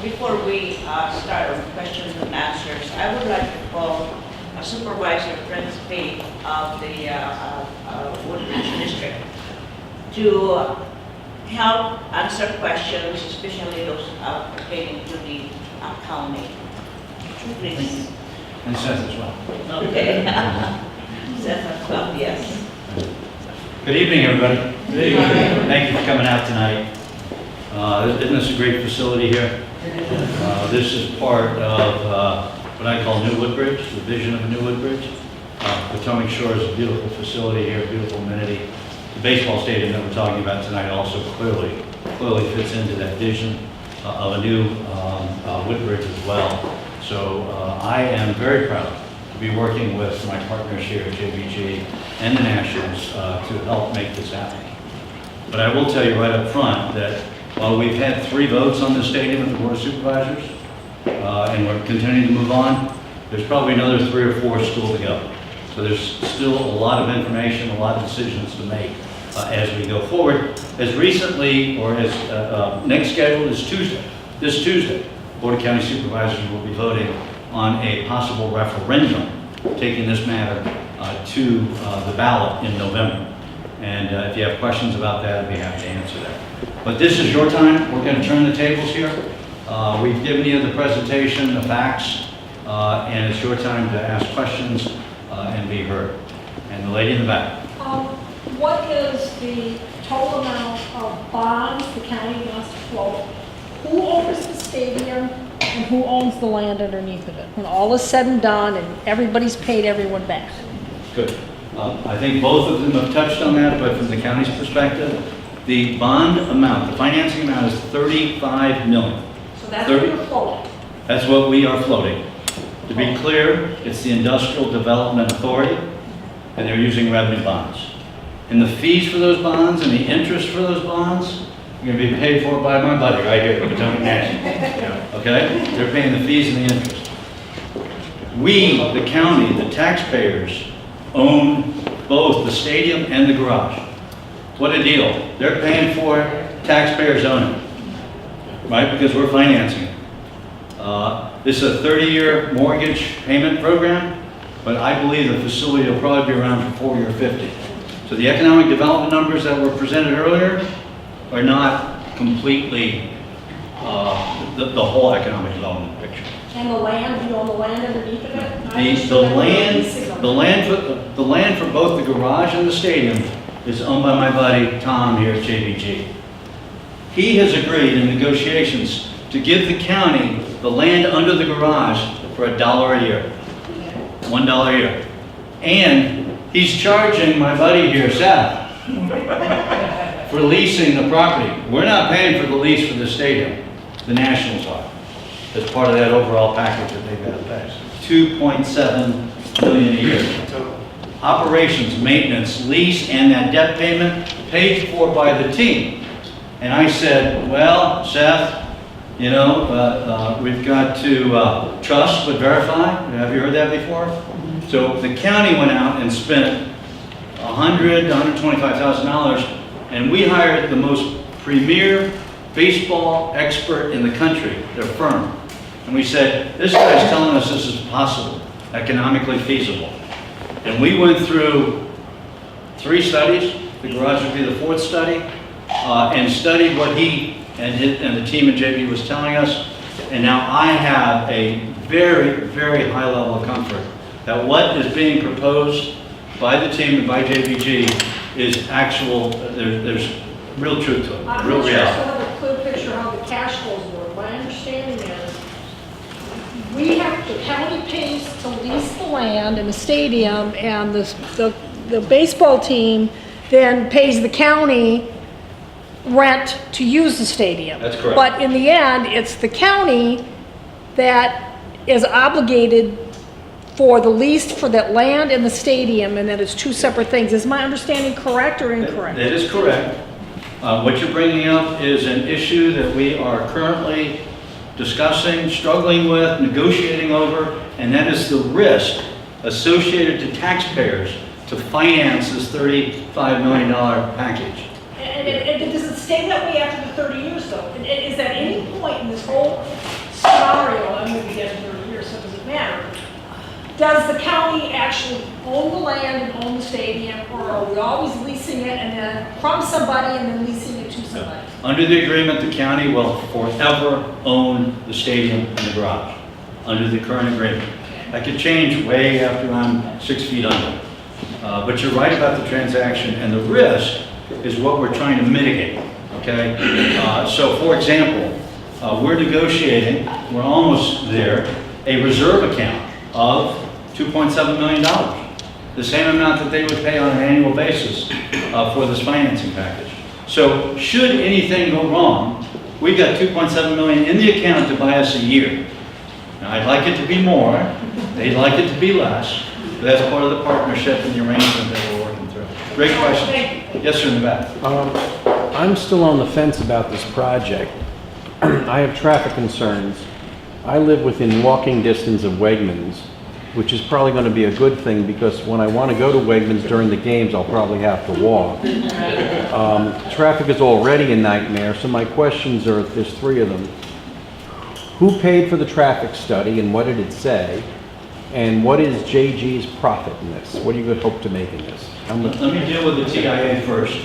Before we start with questions and answers, I would like to call Supervisor Prince P. of the Woodbridge District to help answer questions, especially those pertaining to the county. Please. And Seth as well. Okay. Seth as well, yes. Good evening, everybody. Good evening. Thank you for coming out tonight. Isn't this a great facility here? This is part of what I call New Woodbridge, the vision of a New Woodbridge. Potomac Shore is a beautiful facility here, beautiful amenity. The baseball stadium that we're talking about tonight also clearly fits into that vision of a new Woodbridge as well. So I am very proud to be working with my partners here at JBG and the Nationals to help make this happen. But I will tell you right up front that while we've had 3 votes on the stadium at the Board of Supervisors, and we're continuing to move on, there's probably another 3 or 4 still to go. So there's still a lot of information, a lot of decisions to make as we go forward. As recently, or as next scheduled is Tuesday, this Tuesday, Board of County Supervisors will be voting on a possible referendum, taking this matter to the ballot in November. And if you have questions about that, I'd be happy to answer that. But this is your time. We're going to turn the tables here. We've given you the presentation, the facts, and it's your time to ask questions and be heard. And the lady in the back. What is the total amount of bonds the county wants to float? Who owns the stadium and who owns the land underneath of it? When all is said and done and everybody's paid everyone back. Good. I think both of them have touched on that, but from the county's perspective, the bond amount, the financing amount is $35 million. So that's what you're floating. That's what we are floating. To be clear, it's the Industrial Development Authority, and they're using revenue bonds. And the fees for those bonds and the interest for those bonds are going to be paid for by my buddy right here at Potomac Nationals. Okay? They're paying the fees and the interest. We, the county, the taxpayers, own both the stadium and the garage. What a deal. They're paying for it, taxpayers own it, right? Because we're financing it. This is a 30-year mortgage payment program, but I believe the facility will probably be around for 40 or 50. So the economic development numbers that were presented earlier are not completely the whole economic development picture. And the land, you own the land underneath of it? The land for both the garage and the stadium is owned by my buddy Tom here at JBG. He has agreed in negotiations to give the county the land under the garage for $1 a year. $1 a year. And he's charging my buddy here, Seth, for leasing the property. We're not paying for the lease for the stadium. The Nationals are. As part of that overall package that they've got to pay. $2.7 million a year. Operations, maintenance, lease, and that debt payment paid for by the team. And I said, well, Seth, you know, we've got to trust but verify. Have you heard that before? So the county went out and spent $100,000 to $125,000, and we hired the most premier baseball expert in the country, their firm. And we said, this guy's telling us this is possible, economically feasible. And we went through 3 studies, the garage would be the 4th study, and studied what he and the team at JB was telling us. And now I have a very, very high level of comfort that what is being proposed by the team and by JBG is actual, there's real truth to it, real reality. I have a clear picture how the cash flows work. My understanding is the county pays to lease the land in the stadium, and the baseball team then pays the county rent to use the stadium. That's correct. But in the end, it's the county that is obligated for the lease for that land and the stadium, and that it's 2 separate things. Is my understanding correct or incorrect? That is correct. What you're bringing up is an issue that we are currently discussing, struggling with, negotiating over, and that is the risk associated to taxpayers to finance this $35 million package. And does it stay that way after the 30 years though? And is at any point in this whole scenario, I'm going to be dead in 30 years, so it doesn't matter, does the county actually own the land and own the stadium, or are we always leasing it and then from somebody and then leasing it to somebody? Under the agreement, the county will forever own the stadium and the garage, under the current agreement. That could change way after I'm 6 feet under. But you're right about the transaction, and the risk is what we're trying to mitigate, okay? So for example, we're negotiating, we're almost there, a reserve account of $2.7 million. The same amount that they would pay on an annual basis for this financing package. So should anything go wrong, we've got $2.7 million in the account to buy us a year. Now, I'd like it to be more, they'd like it to be less, but that's part of the partnership and the arrangement that we're working through. Great question. Yes, sir, in the back. I'm still on the fence about this project. I have traffic concerns. I live within walking distance of Wegmans, which is probably going to be a good thing because when I want to go to Wegmans during the games, I'll probably have to walk. Traffic is already a nightmare, so my questions are, there's 3 of them. Who paid for the traffic study and what did it say? And what is JG's profit in this? What do you hope to make in this? Let me deal with the TIA first,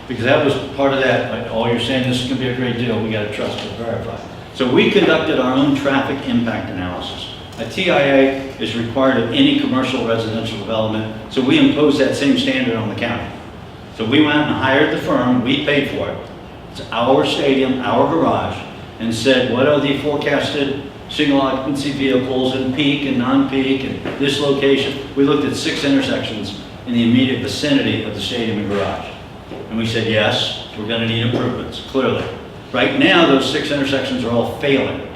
because that was part of that. Like, oh, you're saying this is going to be a great deal, we got to trust and verify. So we conducted our own traffic impact analysis. A TIA is required of any commercial residential development, so we imposed that same standard on the county. So we went and hired the firm, we paid for it. It's our stadium, our garage, and said, what are the forecasted single occupancy vehicles and peak and non-peak and this location? We looked at 6 intersections in the immediate vicinity of the stadium and garage. And we said, yes, we're going to need improvements, clearly. Right now, those 6 intersections are all failing.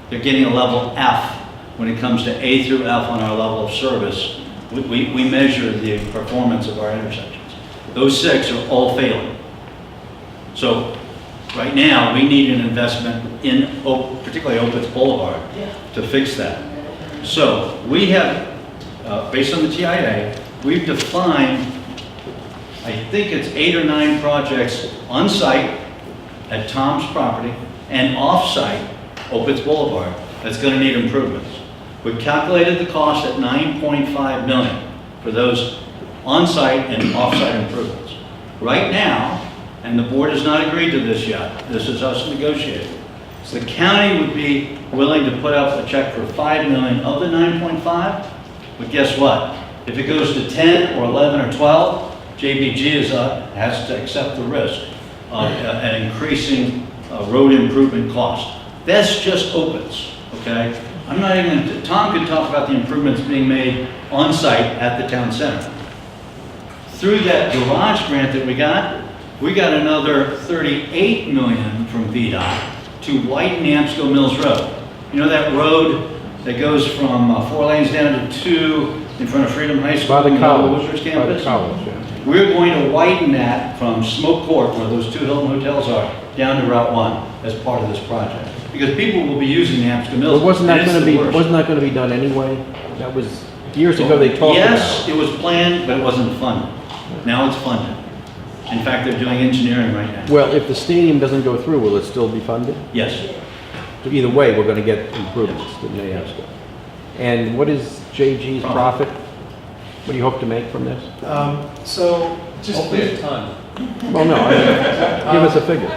They're getting a level F when it comes to A through F on our level of service. We measure the performance of our intersections. Those 6 are all failing. So right now, we need an investment in particularly Opitz Boulevard to fix that. So we have, based on the TIA, we've defined, I think it's 8 or 9 projects on site at Tom's property and off-site, Opitz Boulevard, that's going to need improvements. We've calculated the cost at $9.5 million for those on-site and off-site improvements. Right now, and the board has not agreed to this yet, this is us negotiating. So the county would be willing to put up a check for $5 million of the 9.5, but guess what? If it goes to 10 or 11 or 12, JBG has to accept the risk of an increasing road improvement cost. That's just Opitz, okay? I'm not even, Tom could talk about the improvements being made on site at the town center. Through that garage grant that we got another $38 million from VDOT to widen Amsco Mills Road. You know that road that goes from 4 lanes down to 2 in front of Freedom High School? By the college. Woodbridge By campus? the college, yeah. We're going to widen that from Smoke Court, where those 2 Hilton hotels are, down to Route 1 as part of this project. Because people will be using the Amsco Mills. But wasn't that and it's going to the be, worst. wasn't that going to be done anyway? That was, years ago they talked about Yes, it. it was planned, but it wasn't funded. Now it's funded. In fact, they're doing engineering right now. Well, if the stadium doesn't go through, will it still be funded? Yes. So either way, we're going to get improvements to Amsco. And what is JG's profit? What do you hope to make from this? So just Hopefully a ton. Well, no, give us a figure.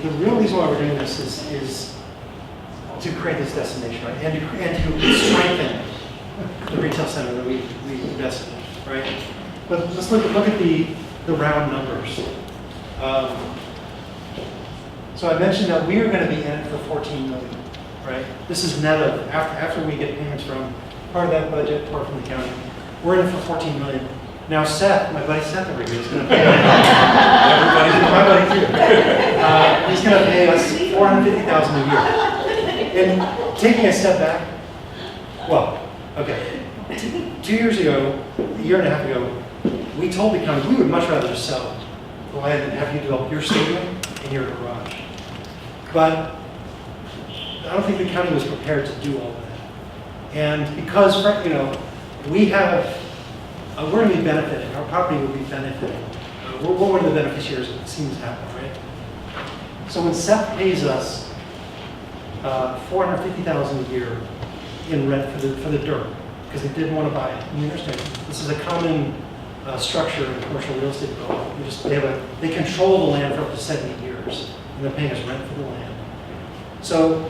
the real reason why we're doing this is to create this destination, right? And to strengthen the retail center that we invested in, right? But let's look at the round numbers. So I mentioned that we are going to be in it for $14 million, right? This is net of, after we get payments from part of that budget, part from the county. We're in it for $14 million. Now Seth, my buddy Seth over here is going to pay my buddy too. He's going to pay us $450,000 a year. And taking a step back, well, okay. 2 years ago, a year and a half ago, we told the county we would much rather just sell the land and have you develop your stadium and your garage. But I don't think the county was prepared to do all of that. And because, we have, we're going to be benefiting, our property will be benefiting we're one of the beneficiaries of it seems to happen, right? So when Seth pays us $450,000 a year in rent for the dirt, because they didn't want to buy it. You understand? This is a common structure in commercial real estate development. They control the land for up to 70 years, and they're paying us rent for the land. So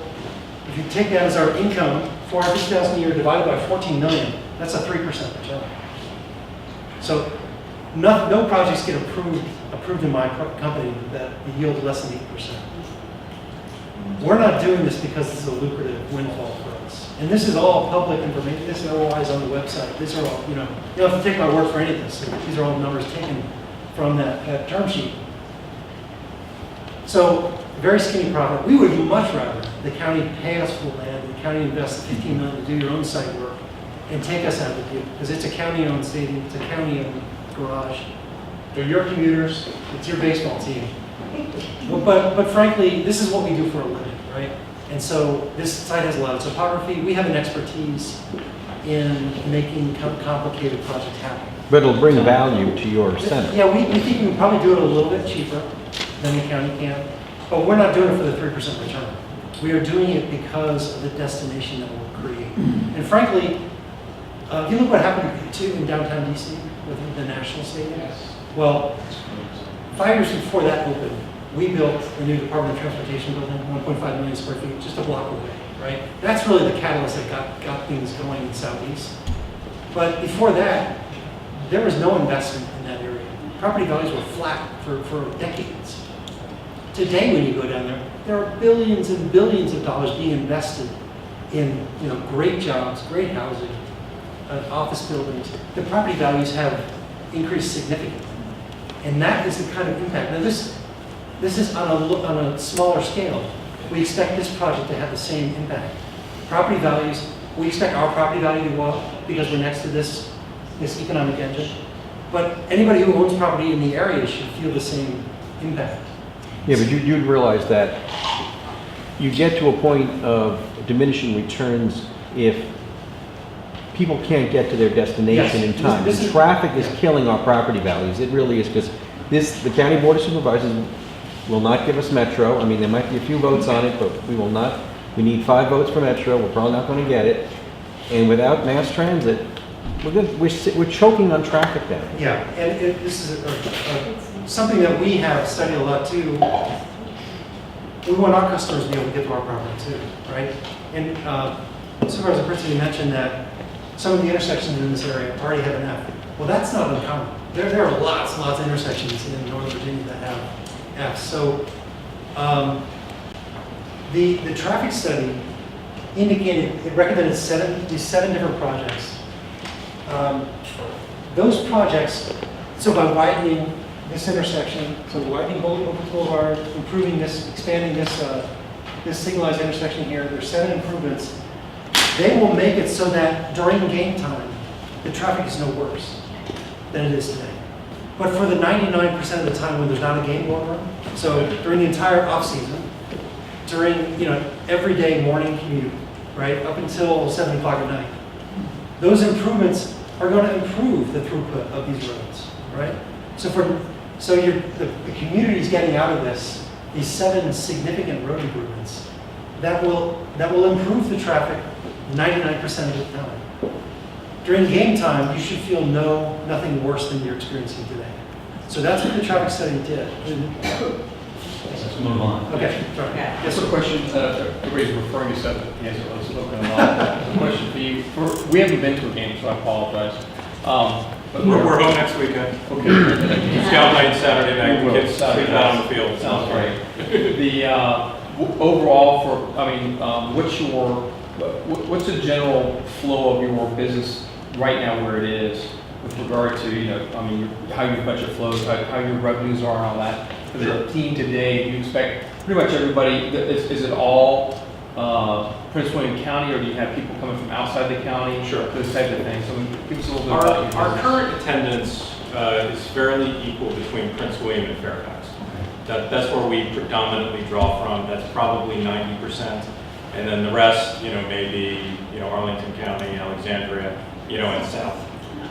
if you take that as our income, $450,000 a year divided by 14 million, that's a 3% return. So no projects get approved in my company that yield less than 8%. We're not doing this because this is a lucrative windfall for us. And this is all public information. This ROI is on the website. These are all, you don't have to take my word for any of this. These are all numbers taken from that term sheet. So, very skinny profit. We would much rather the county pay us for the land, the county invest $15 million to do your own site work, and take us out of the deal. Because it's a county-owned stadium, it's a county-owned garage. They're your commuters, it's your baseball team. But frankly, this is what we do for a living, right? And so this site has a lot of topography. We have an expertise in making complicated projects happen. But it'll bring value to your center. Yeah, we think we can probably do it a little bit cheaper than the county can, but we're not doing it for the 3% return. We are doing it because of the destination that we'll create. And frankly, if you look what happened too in downtown DC with the National Stadium. Well, 5 years before that opened, we built a new Department of Transportation building, 1.5 million square feet, just a block away, right? That's really the catalyst that got things going in Southeast. But before that, there was no investment in that area. Property values were flat for decades. Today, when you go down there are billions and billions of dollars being invested in great jobs, great housing, office buildings. The property values have increased significantly. And that is the kind of impact. Now this is on a smaller scale. We expect this project to have the same impact. Property values, we expect our property value to go up because we're next to this economic engine. But anybody who owns property in the area should feel the same impact. Yeah, but you'd realize that you get to a point of diminishing returns if people can't get to their destination in time. The traffic is killing our property values. It really is, because the county board of supervisors will not give us Metro. I mean, there might be a few votes on it, but we will not. We need 5 votes for Metro. We're probably not going to get it. And without mass transit, we're choking on traffic down here. Yeah, and this is something that we have studied a lot too. We want our customers to be able to get to our property too, right? And Supervisor Pritchett, you mentioned that some of the intersections in this area already have an F. Well, that's not uncommon. There are lots and lots of intersections in Northern Virginia that have Fs. So the traffic study it recommended these seven different projects. Those projects, so by widening this intersection, so widening Woodbridge-Potomac Boulevard, improving this, expanding this signalized intersection here, there's 7 improvements. They will make it so that during game time, the traffic is no worse than it is today. But for the 99% of the time when there's not a game going on, so during the entire off season, during everyday morning commute, right, up until 7 o'clock at night, those improvements are going to improve the throughput of these roads, right? So the community is getting out of this these 7 significant road improvements that will improve the traffic 99% of the time. During game time, you should feel nothing worse than you're experiencing today. So that's what the traffic study did. Let's move on. Okay, sorry. Yes, a question. Everybody's referring to stuff. Yes, I was spoken a lot. A question for you. We haven't been to a game, so I apologize. But We're home next weekend. Okay. Scout night Saturday night. We will. Kids sleep out on the field. Sounds great. The overall what's the general flow of your business right now where it is with regard to how your budget flows, how your revenues are, and all that. For the team today, do you expect pretty much everybody? Is it all Prince William County, or do you have people coming from outside the county? Sure. Those type of things. So give us a little bit about your business. Our current attendance is fairly equal between Prince William and Fairfax. That's where we predominantly draw from. That's probably 90%. And then the rest, maybe, Arlington County, Alexandria, and south.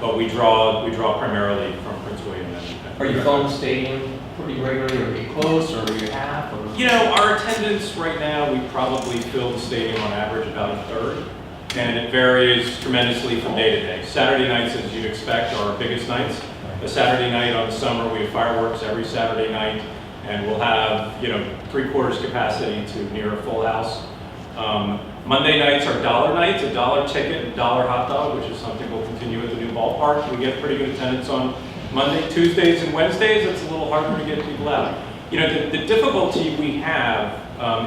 But we draw primarily from Prince William and Are you filling the stadium pretty regularly, or are you close, or are you half, or? You know, our attendance right now, we probably fill the stadium on average about a third, and it varies tremendously from day to day. Saturday nights, as you'd expect, are our biggest nights. A Saturday night on the summer, we have fireworks every Saturday night, and we'll have, you know, 3/4 capacity to near a full house. Monday nights are dollar nights, a $1 ticket, a $1 hot dog, which is something we'll continue at the new ballpark. We get pretty good attendance on Monday, Tuesdays, and Wednesdays. It's a little harder to get people out. You know, the difficulty we have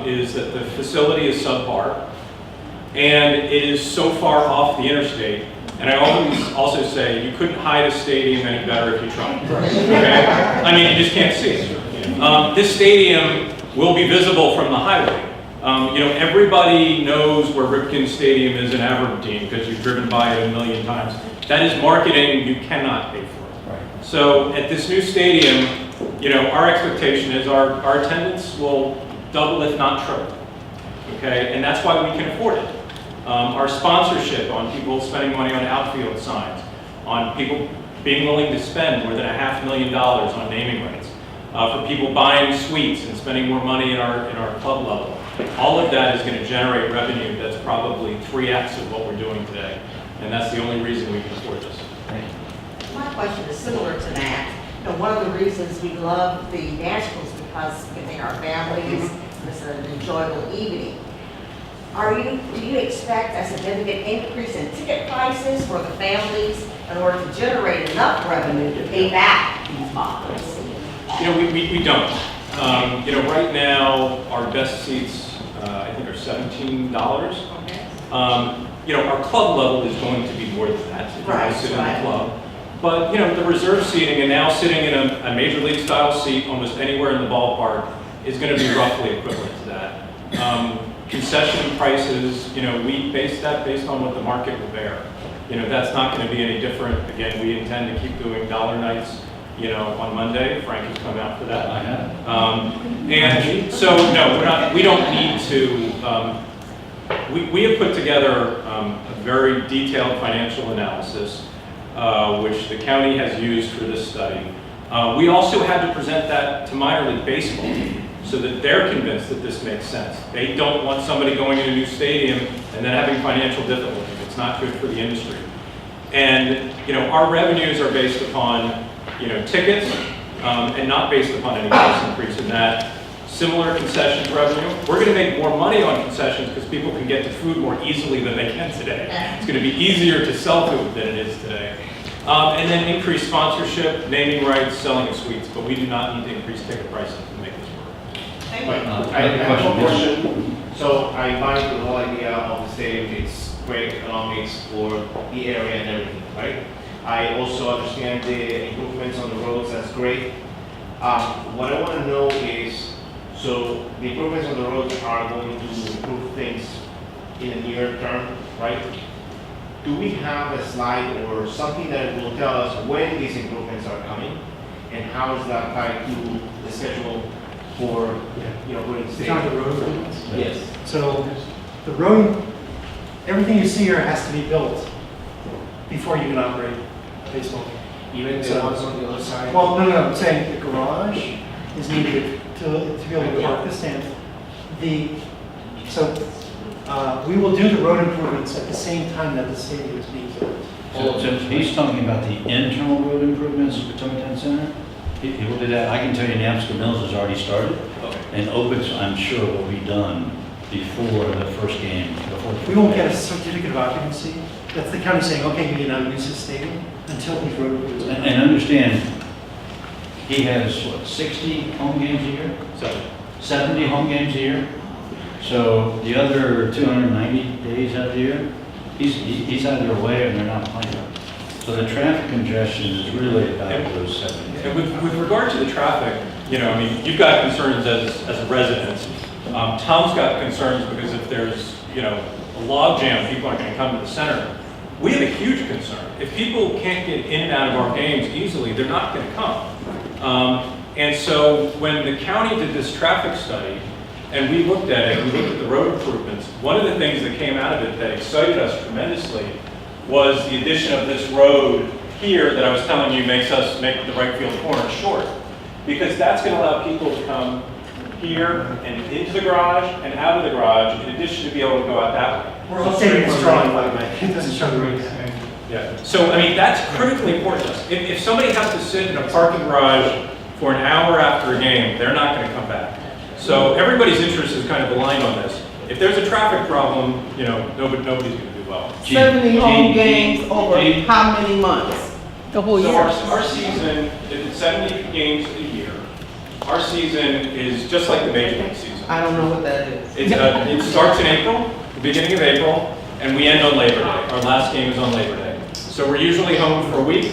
is that the facility is subpar, and it is so far off the interstate. And I always also say you couldn't hide a stadium any better if you tried. Okay? I mean, you just can't see it. This stadium will be visible from the highway. You know, everybody knows where Ripken Stadium is in Aberdeen because you've driven by it a million times. That is marketing you cannot pay for. Right. So at this new stadium, you know, our expectation is our attendance will double, if not triple. Okay, and that's why we can afford it. Our sponsorship on people spending money on outfield signs, on people being willing to spend more than $500,000 on naming rights, for people buying suites and spending more money in our club level. All of that is going to generate revenue that's probably 3x of what we're doing today, and that's the only reason we can afford this. My question is similar to that. You know, one of the reasons we love the Nationals because we can take our families. It's an enjoyable evening. Do you expect a significant increase in ticket prices for the families in order to generate enough revenue to pay back these bonds? You know, we don't. You know, right now our best seats I think are $17. You know, our club level is going to be more than that if you want to sit in the club. But, you know, the reserve seating and now sitting in a major league style seat almost anywhere in the ballpark is going to be roughly equivalent to that. Concession prices, you know, we base that based on what the market will bear. You know, that's not going to be any different. Again, we intend to keep doing dollar nights, you know, on Monday. Frank has come out for that. I have. And so, no, we don't need to. We have put together a very detailed financial analysis, which the county has used for this study. We also had to present that to minor league baseball so that they're convinced that this makes sense. They don't want somebody going in a new stadium and then having financial difficulties. It's not good for the industry. And, you know, our revenues are based upon, you know, tickets and not based upon any price increase in that. Similar concessions revenue. We're going to make more money on concessions because people can get to food more easily than they can today. It's going to be easier to sell food than it is today. And then increase sponsorship, naming rights, selling of suites, but we do not need to increase ticket prices to make this work. I have one question. So I buy the whole idea of the stadium. It's great economics for the area and everything, right? I also understand the improvements on the roads. That's great. What I want to know is, so the improvements on the roads are going to improve things in the near term, right? Do we have a slide or something that will tell us when these improvements are coming, and how is that tied to the schedule for, you know, putting It's on the road improvements? Yes. So the road, everything you see here has to be built before you can operate a baseball game. Even the So- ones on the other side? Well, no, I'm saying the garage is needed to be able to park the stand. We will do the road improvements at the same time that the stadium is being built. So he's talking about the internal road improvements at Potomac Town Center? He will do that. I can tell you Napster Mills has already started. Okay. And Opitz, I'm sure, will be done before the first game. We won't get a certificate of occupancy. That's the county saying, okay, you can now use this stadium until these road improvements. are done. And understand, he has, what, 60 home games a year? 70 home games a year? So the other 290 days out of the year, he's either away or they're not playing. So the traffic congestion is really about those 70 days. And with regard to the traffic, you know, I mean, you've got concerns as a resident. Tom's got concerns because if there's, you know, a log jam, people aren't going to come to the center. We have a huge concern. If people can't get in and out of our games easily, they're not going to come. And so when the county did this traffic study, and we looked at it, we looked at the road improvements, one of the things that came out of it that excited us tremendously was the addition of this road here that I was telling you make the right field corner short, because that's going to allow people to come here and into the garage and out of the garage, in addition to be able to go out that way. We're updating this drawing, by the way. It doesn't show the road. Yeah. So, I mean, that's critically important to us. If somebody has to sit in a parking garage for an hour after a game, they're not going to come back. So everybody's interest is kind of aligned on this. If there's a traffic problem, you know, nobody's going to do well. 70 home games over how many months? The whole So year? our season, it's 70 games a year. Our season is just like the Major League season. I don't know what that is. It starts in April, the beginning of April, and we end on Labor Day. Our last game is on Labor Day. So we're usually home for a week,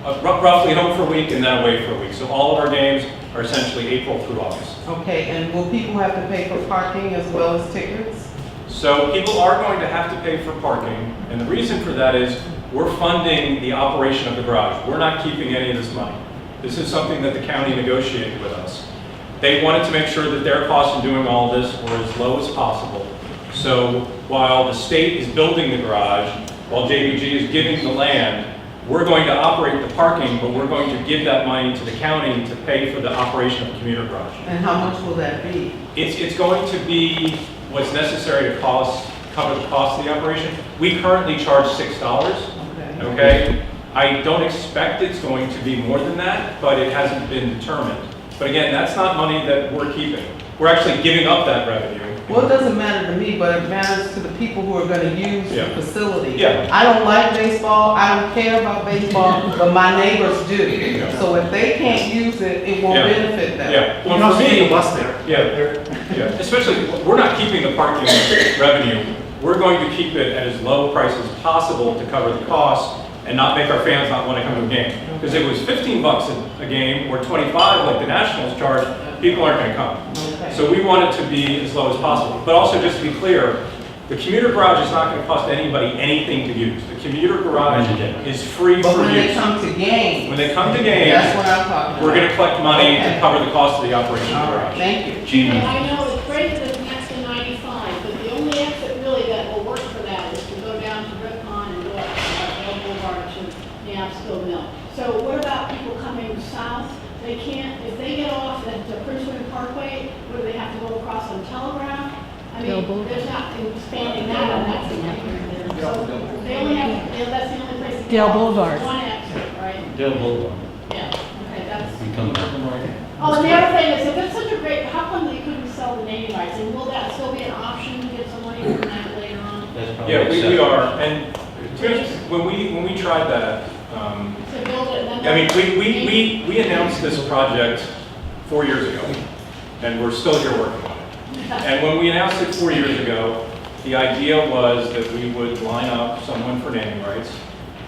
roughly home for a week, and then away for a week. So all of our games are essentially April through August. Okay, and will people have to pay for parking as well as tickets? So people are going to have to pay for parking, and the reason for that is we're funding the operation of the garage. We're not keeping any of this money. This is something that the county negotiated with us. They wanted to make sure that their costs in doing all this were as low as possible. So while the state is building the garage, while JBG is giving the land, we're going to operate the parking, but we're going to give that money to the county to pay for the operation of the commuter garage. And how much will that be? It's going to be what's necessary to cover the cost of the operation. We currently charge $6, okay? I don't expect it's going to be more than that, but it hasn't been determined. But again, that's not money that we're keeping. We're actually giving up that revenue. Well, it doesn't matter to me, but it matters to the people who are gonna use the facility. Yeah. I don't like baseball, I don't care about baseball, but my neighbors do. Yeah. So if they can't use it, it won't benefit them. Yeah. You can also take a bus there. Yeah. Especially, we're not keeping the parking revenue. We're going to keep it at as low a price as possible to cover the costs and not make our fans not want to come to a game. Because if it was $15 a game or 25 like the Nationals charge, people aren't going to come. Okay. So we want it to be as low as possible. But also, just to be clear, the commuter garage is not going to cost anybody anything to use. The commuter garage is free But for when they use. come to games, When they come to games, that's what I'm talking about. we're going to collect money Okay. to cover the cost of the operation of the All right, garage. thank you. Gina. And I know it's great that it's next to 95, but the only exit really that will work for that is to go down to Rippon and go up to Boulevard to Napsco Mill. So what about people coming south? They can't, if they get off at the Prince William Parkway, what do they have to go across on Telegraph? I mean, there's not expanding that on that thing. So they only have, that's the only place to get Dale off. Boulevard. One exit, right? Dale Boulevard. Yeah, okay, that's. And come back. Oh, and the other thing is, if it's such a great, how come they couldn't sell the naming rights? And will that still be an option to get some money from that later on? That's probably Yeah, we acceptable. are. And to be honest, when we tried that, To build it and then. I mean, we announced this project 4 years ago, and we're still here working on it. And when we announced it 4 years ago, the idea was that we would line up someone for naming rights.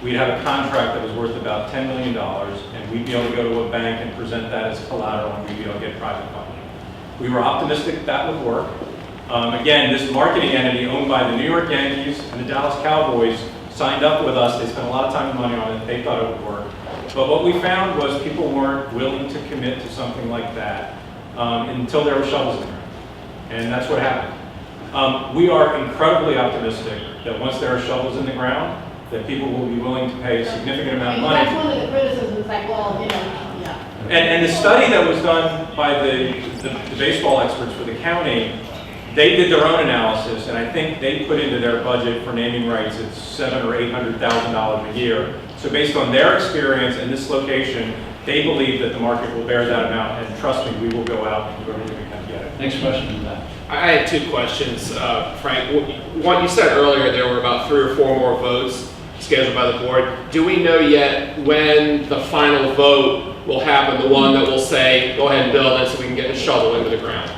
We'd have a contract that was worth about $10 million, and we'd be able to go to a bank and present that as collateral, and we'd be able to get private funding. We were optimistic that would work. Again, this marketing entity owned by the New York Yankees and the Dallas Cowboys signed up with us. They spent a lot of time and money on it. They thought it would work. But what we found was people weren't willing to commit to something like that until there were shovels in the ground. And that's what happened. We are incredibly optimistic that once there are shovels in the ground, that people will be willing to pay a significant amount of money. That's one of the criticisms, like, well, you know, yeah. And the study that was done by the baseball experts for the county, they did their own analysis, and I think they put into their budget for naming rights, it's $700,000 or $800,000 a year. So based on their experience in this location, they believe that the market will bear that amount, and trust me, we will go out and do everything we can to get it. Next question, Matt. I had two questions, Frank. One, you said earlier there were about 3 or 4 more votes scheduled by the board. Do we know yet when the final vote will happen, the one that will say, go ahead and build it so we can get the shovel into the ground?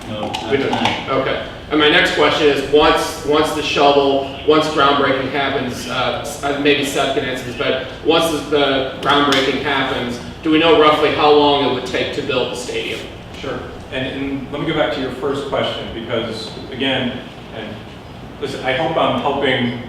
No, not We don't. tonight. Okay. And my next question is, once groundbreaking happens, maybe Seth can answer this, but once the groundbreaking happens, do we know roughly how long it would take to build the stadium? Sure. And let me go back to your first question, because again, and listen, I hope I'm helping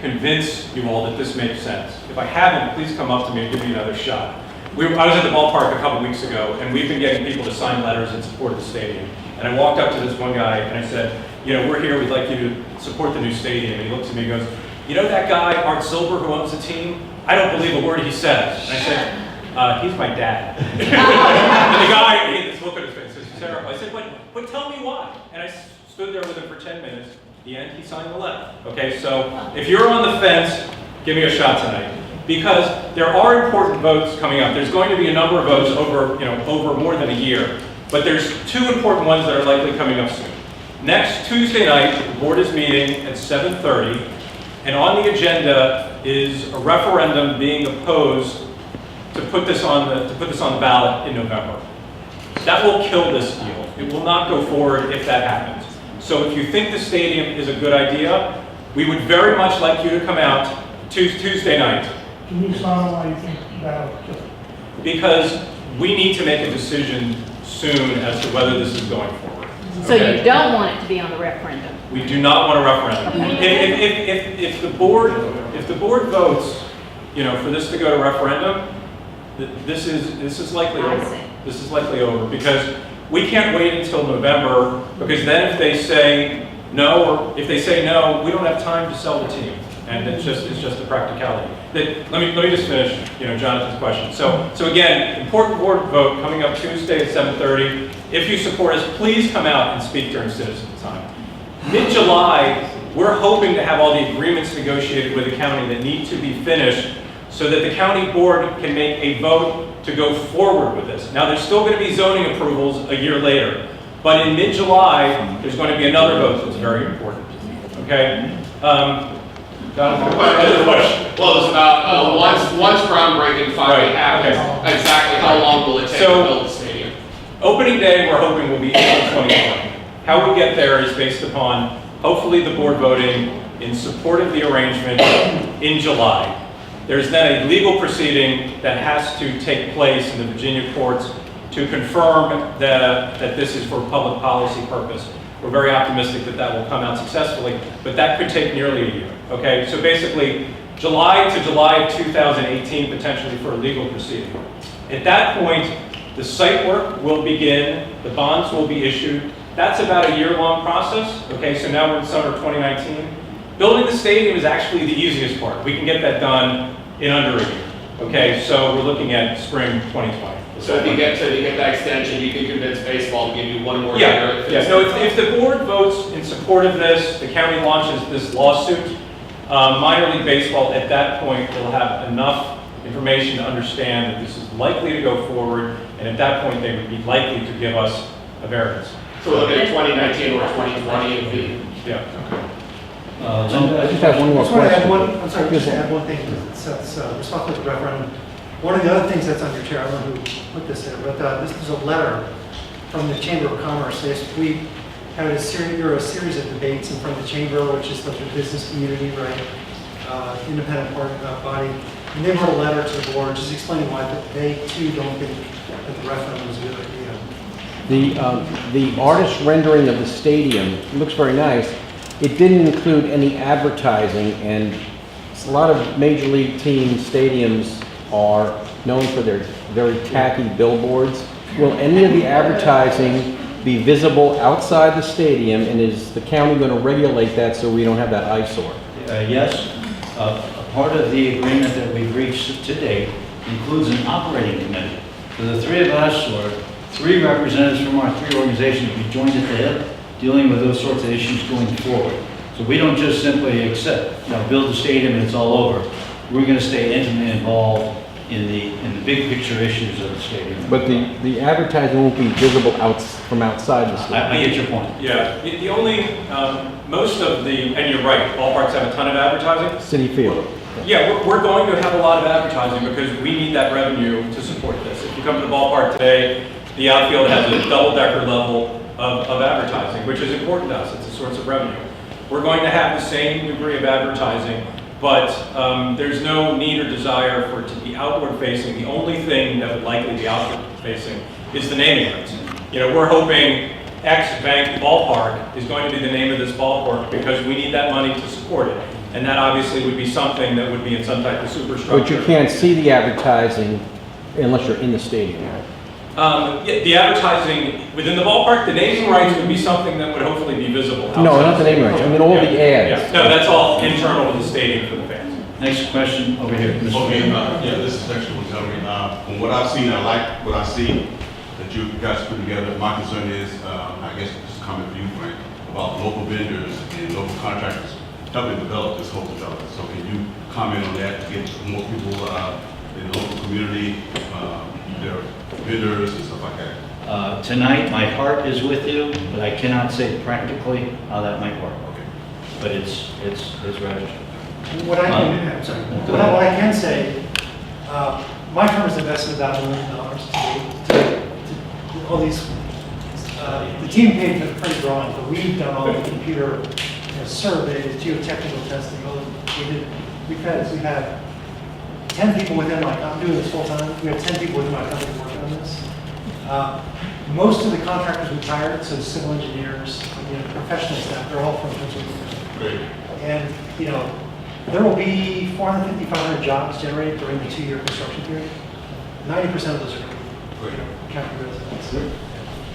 convince you all that this makes sense. If I haven't, please come up to me and give me another shot. I was at the ballpark a couple weeks ago, and we've been getting people to sign letters in support of the stadium. And I walked up to this one guy and I said, you know, we're here, we'd like you to support the new stadium. And he looks at me and goes, you know that guy, Art Silber, who owns the team? I don't believe a word he says. And I said, he's my dad. And the guy, he had this look on his face, it was hysterical. I said, but tell me why. And I stood there with him for 10 minutes. At the end, he signed the letter. Okay, so if you're on the fence, give me a shot tonight. Because there are important votes coming up. There's going to be a number of votes over, over more than a year. But there's two important ones that are likely coming up soon. Next Tuesday night, the board is meeting at 7:30, and on the agenda is a referendum being opposed to put this on the ballot in November. That will kill this deal. It will not go forward if that happens. So if you think the stadium is a good idea, we would very much like you to come out Tuesday night. Can you explain why you think that? Because we need to make a decision soon as to whether this is going forward. So you don't want it to be on the referendum? We do not want a referendum. If the board votes, for this to go to referendum, this is likely over. This is likely over because we can't wait until November, because then if they say no, we don't have time to sell the team. And it's just a practicality. Let me just finish, Jonathan's question. So again, important board vote coming up Tuesday at 7:30. If you support us, please come out and speak during citizen time. Mid-July, we're hoping to have all the agreements negotiated with the county that need to be finished so that the county board can make a vote to go forward with this. Now, there's still going to be zoning approvals a year later, but in mid-July, there's going to be another vote that's very important. Okay? Well, it's about once groundbreaking finally happens, exactly how long will it take to build the stadium? Opening day, we're hoping will be April 2020. How we get there is based upon, hopefully, the board voting in support of the arrangement in July. There's then a legal proceeding that has to take place in the Virginia courts to confirm that this is for public policy purpose. We're very optimistic that will come out successfully, but that could take nearly a year. Okay, so basically, July to July of 2018, potentially for a legal proceeding. At that point, the site work will begin, the bonds will be issued. That's about a year-long process. Okay, so now we're in summer 2019. Building the stadium is actually the easiest part. We can get that done in under a year. Okay, so we're looking at spring 2020. So if you get that extension, you can convince baseball to give you one more year? Yeah. So if the board votes in support of this, the county launches this lawsuit, minor league baseball at that point will have enough information to understand that this is likely to go forward, and at that point they would be likely to give us a variance. So we'll look at 2019 or 2020 and be. Yeah. I just have one more I just want to add question. I'm sorry, just to add one thing that's responsible to the referendum. One of the other things that's on your chair, I don't know who put this there, but this is a letter from the Chamber of Commerce. We had a series of debates in front of the Chamber, which is the business community, right? Independent body. And they wrote a letter to the board just explaining why they too don't think that the referendum was a good idea. The artist rendering of the stadium looks very nice. It didn't include any advertising, and a lot of major league team stadiums are known for their very tacky billboards. Will any of the advertising be visible outside the stadium, and is the county going to regulate that so we don't have that eyesore? Yes. A part of the agreement that we've reached to date includes an operating committee. So the three of us, or three representatives from our three organizations, we joined at the hip, dealing with those sorts of issues going forward. So we don't just simply accept, build the stadium and it's all over. We're going to stay intimately involved in the big picture issues of the stadium. But the advertising won't be visible from outside the stadium. I get your point. Yeah, the only, most of the, and you're right, ballparks have a ton of advertising. City Field. Yeah, we're going to have a lot of advertising because we need that revenue to support this. If you come to the ballpark today, the outfield has a double-decker level of advertising, which is important to us. It's a source of revenue. We're going to have the same degree of advertising, but there's no need or desire for it to be outward-facing. The only thing that would likely be outward-facing is the naming rights. We're hoping X Bank Ballpark is going to be the name of this ballpark because we need that money to support it. And that obviously would be something that would be in some type of superstructure. But you can't see the advertising unless you're in the stadium. The advertising within the ballpark, the naming rights would be something that would hopefully be visible. No, not the naming rights. I mean all the ads. Yeah. No, that's all internal to the stadium for the fans. Next question over here, Mr. Okay, Mayor. yeah, this is Dexter Montgomery. From what I've seen, I like what I see that you guys put together. My concern is, I guess this is a comment for you, Frank, about local vendors and local contractors helping develop this whole development. So can you comment on that to get more people in the local community, their vendors and stuff like that? Tonight, my heart is with you, but I cannot say practically how that might work. Okay. But it's registered. What I can, I'm sorry, what I can say, my firm has invested about $1 million to all these, the team paid for the print drawing, but we've done all the computer surveys, geotechnical testing, we've had 10 people within my company, I'm doing this full time, we have 10 people within my company working on this. Most of the contractors we've hired, so civil engineers, professional staff, they're all from Pennsylvania. Great. And, there will be 450, 500 jobs generated during the 2-year construction period. 90% of those are county residents.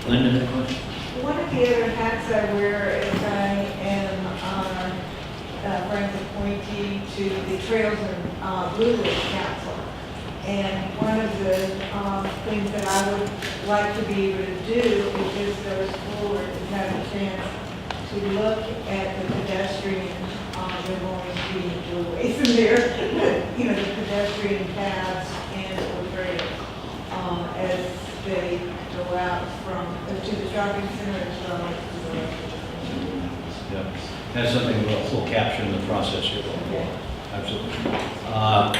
Linda, any question? One of the other hats I wear is I am Frank's appointee to the Trails and Blue Ridge Council. And one of the things that I would like to be able to do if this goes forward is have a chance to look at the pedestrian, there will always be blue ways in there, the pedestrian paths and the trail as they go out to the shopping center as well as to the rest of the Yeah. That's something we'll capture in the process here going forward. Absolutely.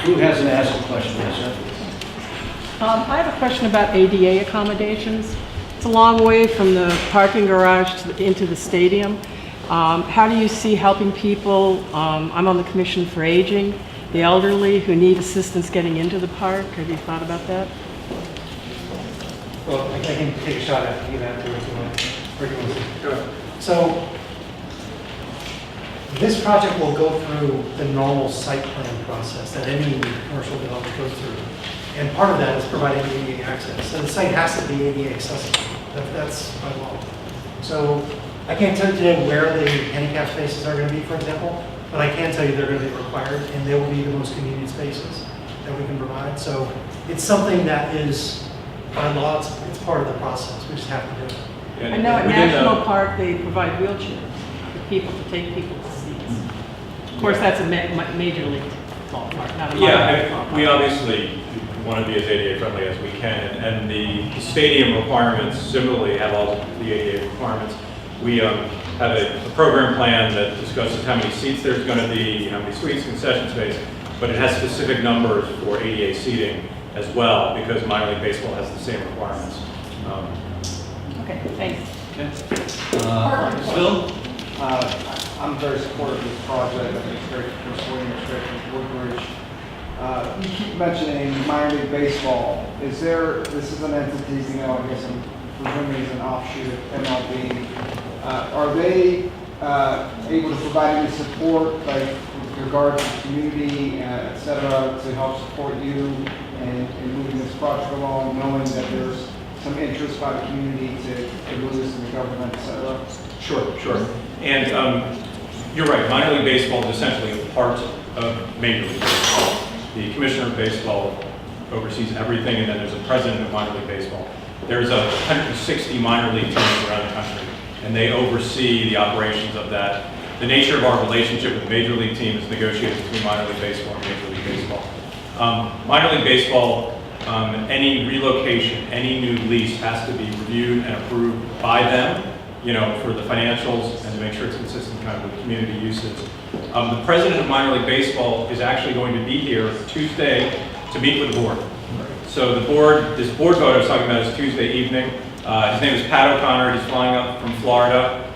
Who hasn't asked a question yet, sir? I have a question about ADA accommodations. It's a long way from the parking garage into the stadium. How do you see helping people? I'm on the Commission for Aging, the elderly who need assistance getting into the park. Have you thought about that? Well, I can take a shot at you after if you want. Where do you want to go? So, this project will go through the normal site plan process that any commercial development goes through. And part of that is providing ADA access. So the site has to be ADA accessible. That's by law. So I can't tell you today where the handicap spaces are going to be, for example, but I can tell you they're going to be required, and they will be the most convenient spaces that we can provide. So it's something that is, by law, it's part of the process. We just have to do it. I know at National Park they provide wheelchairs for people to take people to seats. Of course, that's a major league ballpark, not a minor league ballpark. We obviously want to be as ADA friendly as we can, and the stadium requirements similarly have all the ADA requirements. We have a program plan that discusses how many seats there's going to be, how many suites, concession space, but it has specific numbers for ADA seating as well, because minor league baseball has the same requirements. Okay, thanks. Phil? I'm very supportive of this project. I think it's great for Prince William, it's great for Woodbridge. You keep mentioning minor league baseball. This is an entity, I guess I'm presuming is an offshoot of MLB. Are they able to provide any support, like with regard to the community, et cetera, to help support you in moving this project along, knowing that there's some interest by the community to move this in the government, et cetera? Sure. And you're right, minor league baseball is essentially a part of Major League Baseball. The Commissioner of Baseball oversees everything, and then there's a president of minor league baseball. There's 160 minor league teams around the country, and they oversee the operations of that. The nature of our relationship with the Major League team is negotiated between minor league baseball and Major League Baseball. Minor league baseball, any relocation, any new lease has to be reviewed and approved by them, for the financials and to make sure it's consistent kind of with community uses. The president of minor league baseball is actually going to be here Tuesday to meet with the board. So this board vote I was talking about is Tuesday evening. His name is Pat O'Connor. He's flying up from Florida.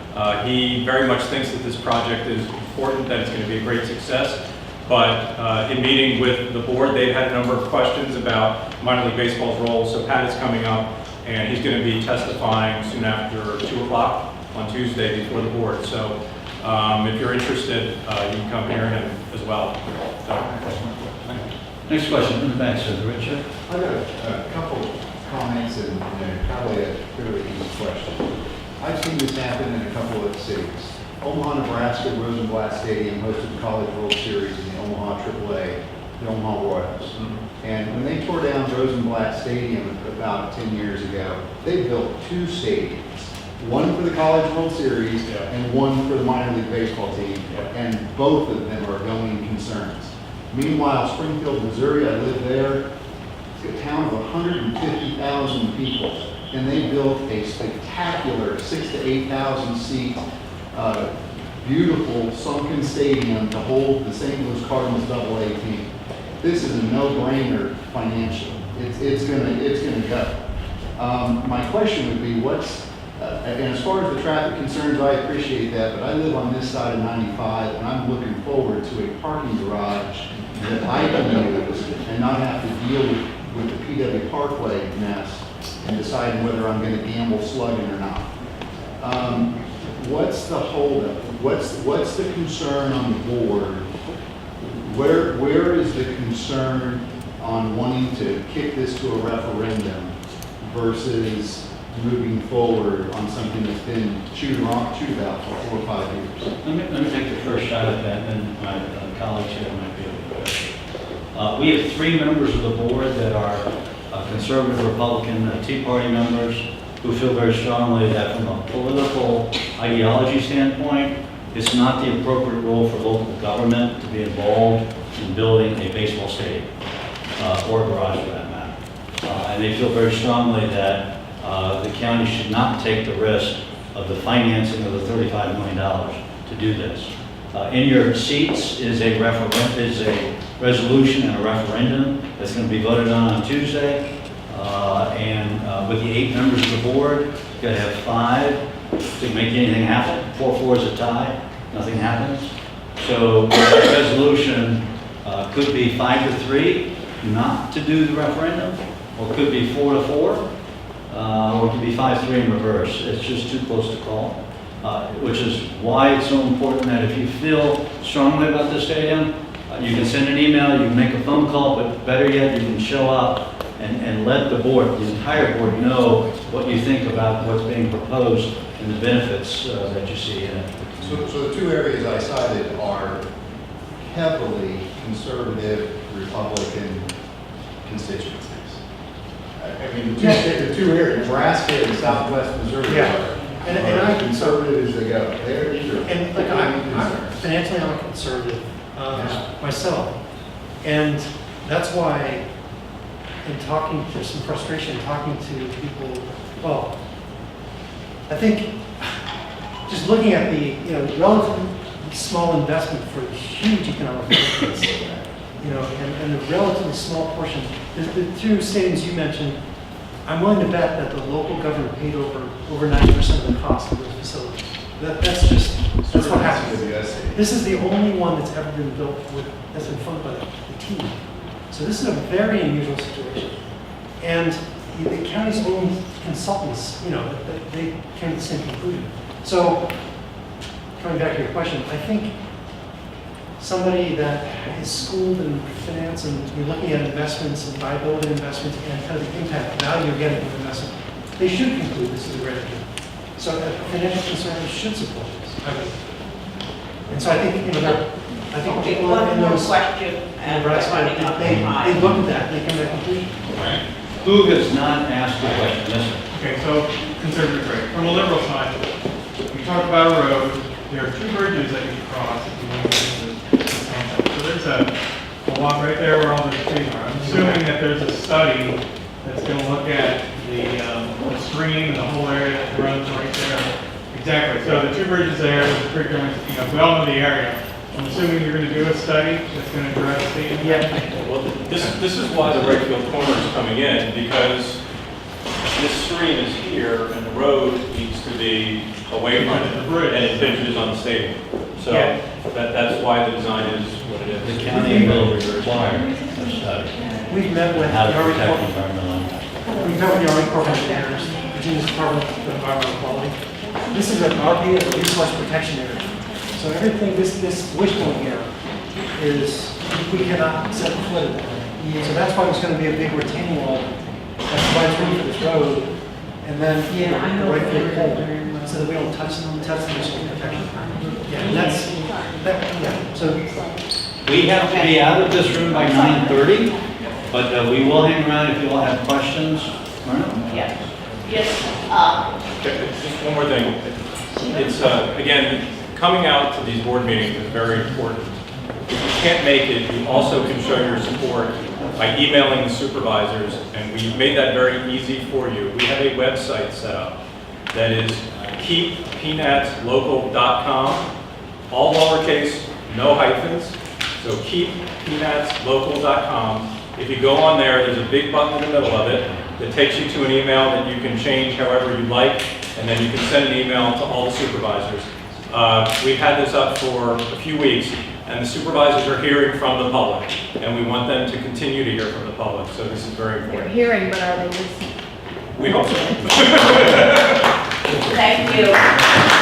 He very much thinks that this project is important, that it's going to be a great success. But in meeting with the board, they've had a number of questions about minor league baseball's role. So Pat is coming up, and he's going to be testifying soon after 2 o'clock on Tuesday before the board. So if you're interested, you can come hear him as well. Next question from the back, sir. Richard? I've got a couple comments and probably a fairly easy question. I've seen this happen in a couple of cities. Omaha, Nebraska, Rosenblatt Stadium hosted the College World Series in the Omaha AAA, the Omaha Royals. And when they tore down Rosenblatt Stadium about 10 years ago, they built 2 stadiums. One for the College World Series and one for the minor league baseball team, and both of them are going concerns. Meanwhile, Springfield, Missouri, I live there, it's a town of 150,000 people, and they built a spectacular 6,000 to 8,000 seat, beautiful sunken stadium to hold the St. Louis Cardinals AA team. This is a no-brainer financially. It's gonna go. My question would be, and as far as the traffic concerns, I appreciate that, but I live on this side of 95, and I'm looking forward to a parking garage that I can use and not have to deal with the PW Parkway mess and deciding whether I'm going to gamble slugging or not. What's the holdup? What's the concern on the board? Where is the concern on wanting to kick this to a referendum versus moving forward on something that's been chewed about for 4 or 5 years? Let me take the first shot at that, and then my colleagues here might be able to. We have 3 members of the board that are conservative Republican Tea Party members who feel very strongly that from a political ideology standpoint, it's not the appropriate role for local government to be involved in building a baseball stadium or a garage for that matter. And they feel very strongly that the county should not take the risk of the financing of the $35 million to do this. In your seats is a resolution and a referendum that's going to be voted on Tuesday. And with the 8 members of the board, you've got to have 5 to make anything happen. 4-4 is a tie, nothing happens. So the resolution could be 5-3 not to do the referendum, or it could be 4-4. Or it could be 5-3 in reverse. It's just too close to call, which is why it's so important that if you feel strongly about the stadium, you can send an email, you can make a phone call, but better yet, you can show up and let the board, the entire board, know what you think about what's being proposed and the benefits that you see in it. So the 2 areas I cited are heavily conservative Republican constituencies. I mean, the two areas, Nebraska and Southwest Missouri, and are conservative as they go. And like I'm financially, I'm a conservative myself, and that's why in talking, there's some frustration talking to people. Well, I think just looking at the relatively small investment for the huge economic benefits, and the relatively small portion. The 2 stadiums you mentioned, I'm willing to bet that the local government paid over 90% of the cost of those facilities. That's what happens. This is the only one that's ever been built that's been funded by the team. So this is a very unusual situation. And the county's own consultants, they came to the same conclusion. So coming back to your question, I think somebody that is schooled in finance and you're looking at investments and viability investments and kind of the impact value you're getting from investment, they should conclude this is a great idea. So financial concerns should support this, I would. And so I think, people in those question, and they look at that and they come to that conclusion. Who has not asked the question? Yes, sir. Okay, so conservative rate. From a liberal side, we talk about a road. There are 2 bridges that you cross if you want to get to the township. So there's a walk right there where all the trees are. I'm assuming that there's a study that's going to look at the stream and the whole area that runs right there. Exactly. So the 2 bridges there, the creek, we all know the area. I'm assuming you're going to do a study that's going to address the... Yeah. Well, this is why the right field corner is coming in, because this stream is here and the road needs to be away from it, and it finishes on the stadium. So that's why the design is what it is. The county will require a study. We've met with the Army Corps of Engineers, Virginia's Department of Environmental Quality. This is an RP, a resource protection area. So everything, this wishbone here is, we cannot set foot in it. So that's why there's going to be a big retaining wall that provides room for this road, and then the right field pole. So that we don't touch them, just protect them. Yeah, and yeah, so, We have to be out of this room by 9:30, but we will hang around if you all have questions. Yeah. Yes. Okay, just one more thing. It's, again, coming out to these board meetings is very important. If you can't make it, you also can show your support by emailing the supervisors, and we've made that very easy for you. We have a website set up that is keeppeanutslocal.com, all lowercase, no hyphens, so keeppeanutslocal.com. If you go on there, there's a big button in the middle of it that takes you to an email that you can change however you like, and then you can send an email to all the supervisors. We've had this up for a few weeks, and the supervisors are hearing from the public, and we want them to continue to hear from the public, so this is very They're important. hearing, but are they listening? We hope so. Thank you.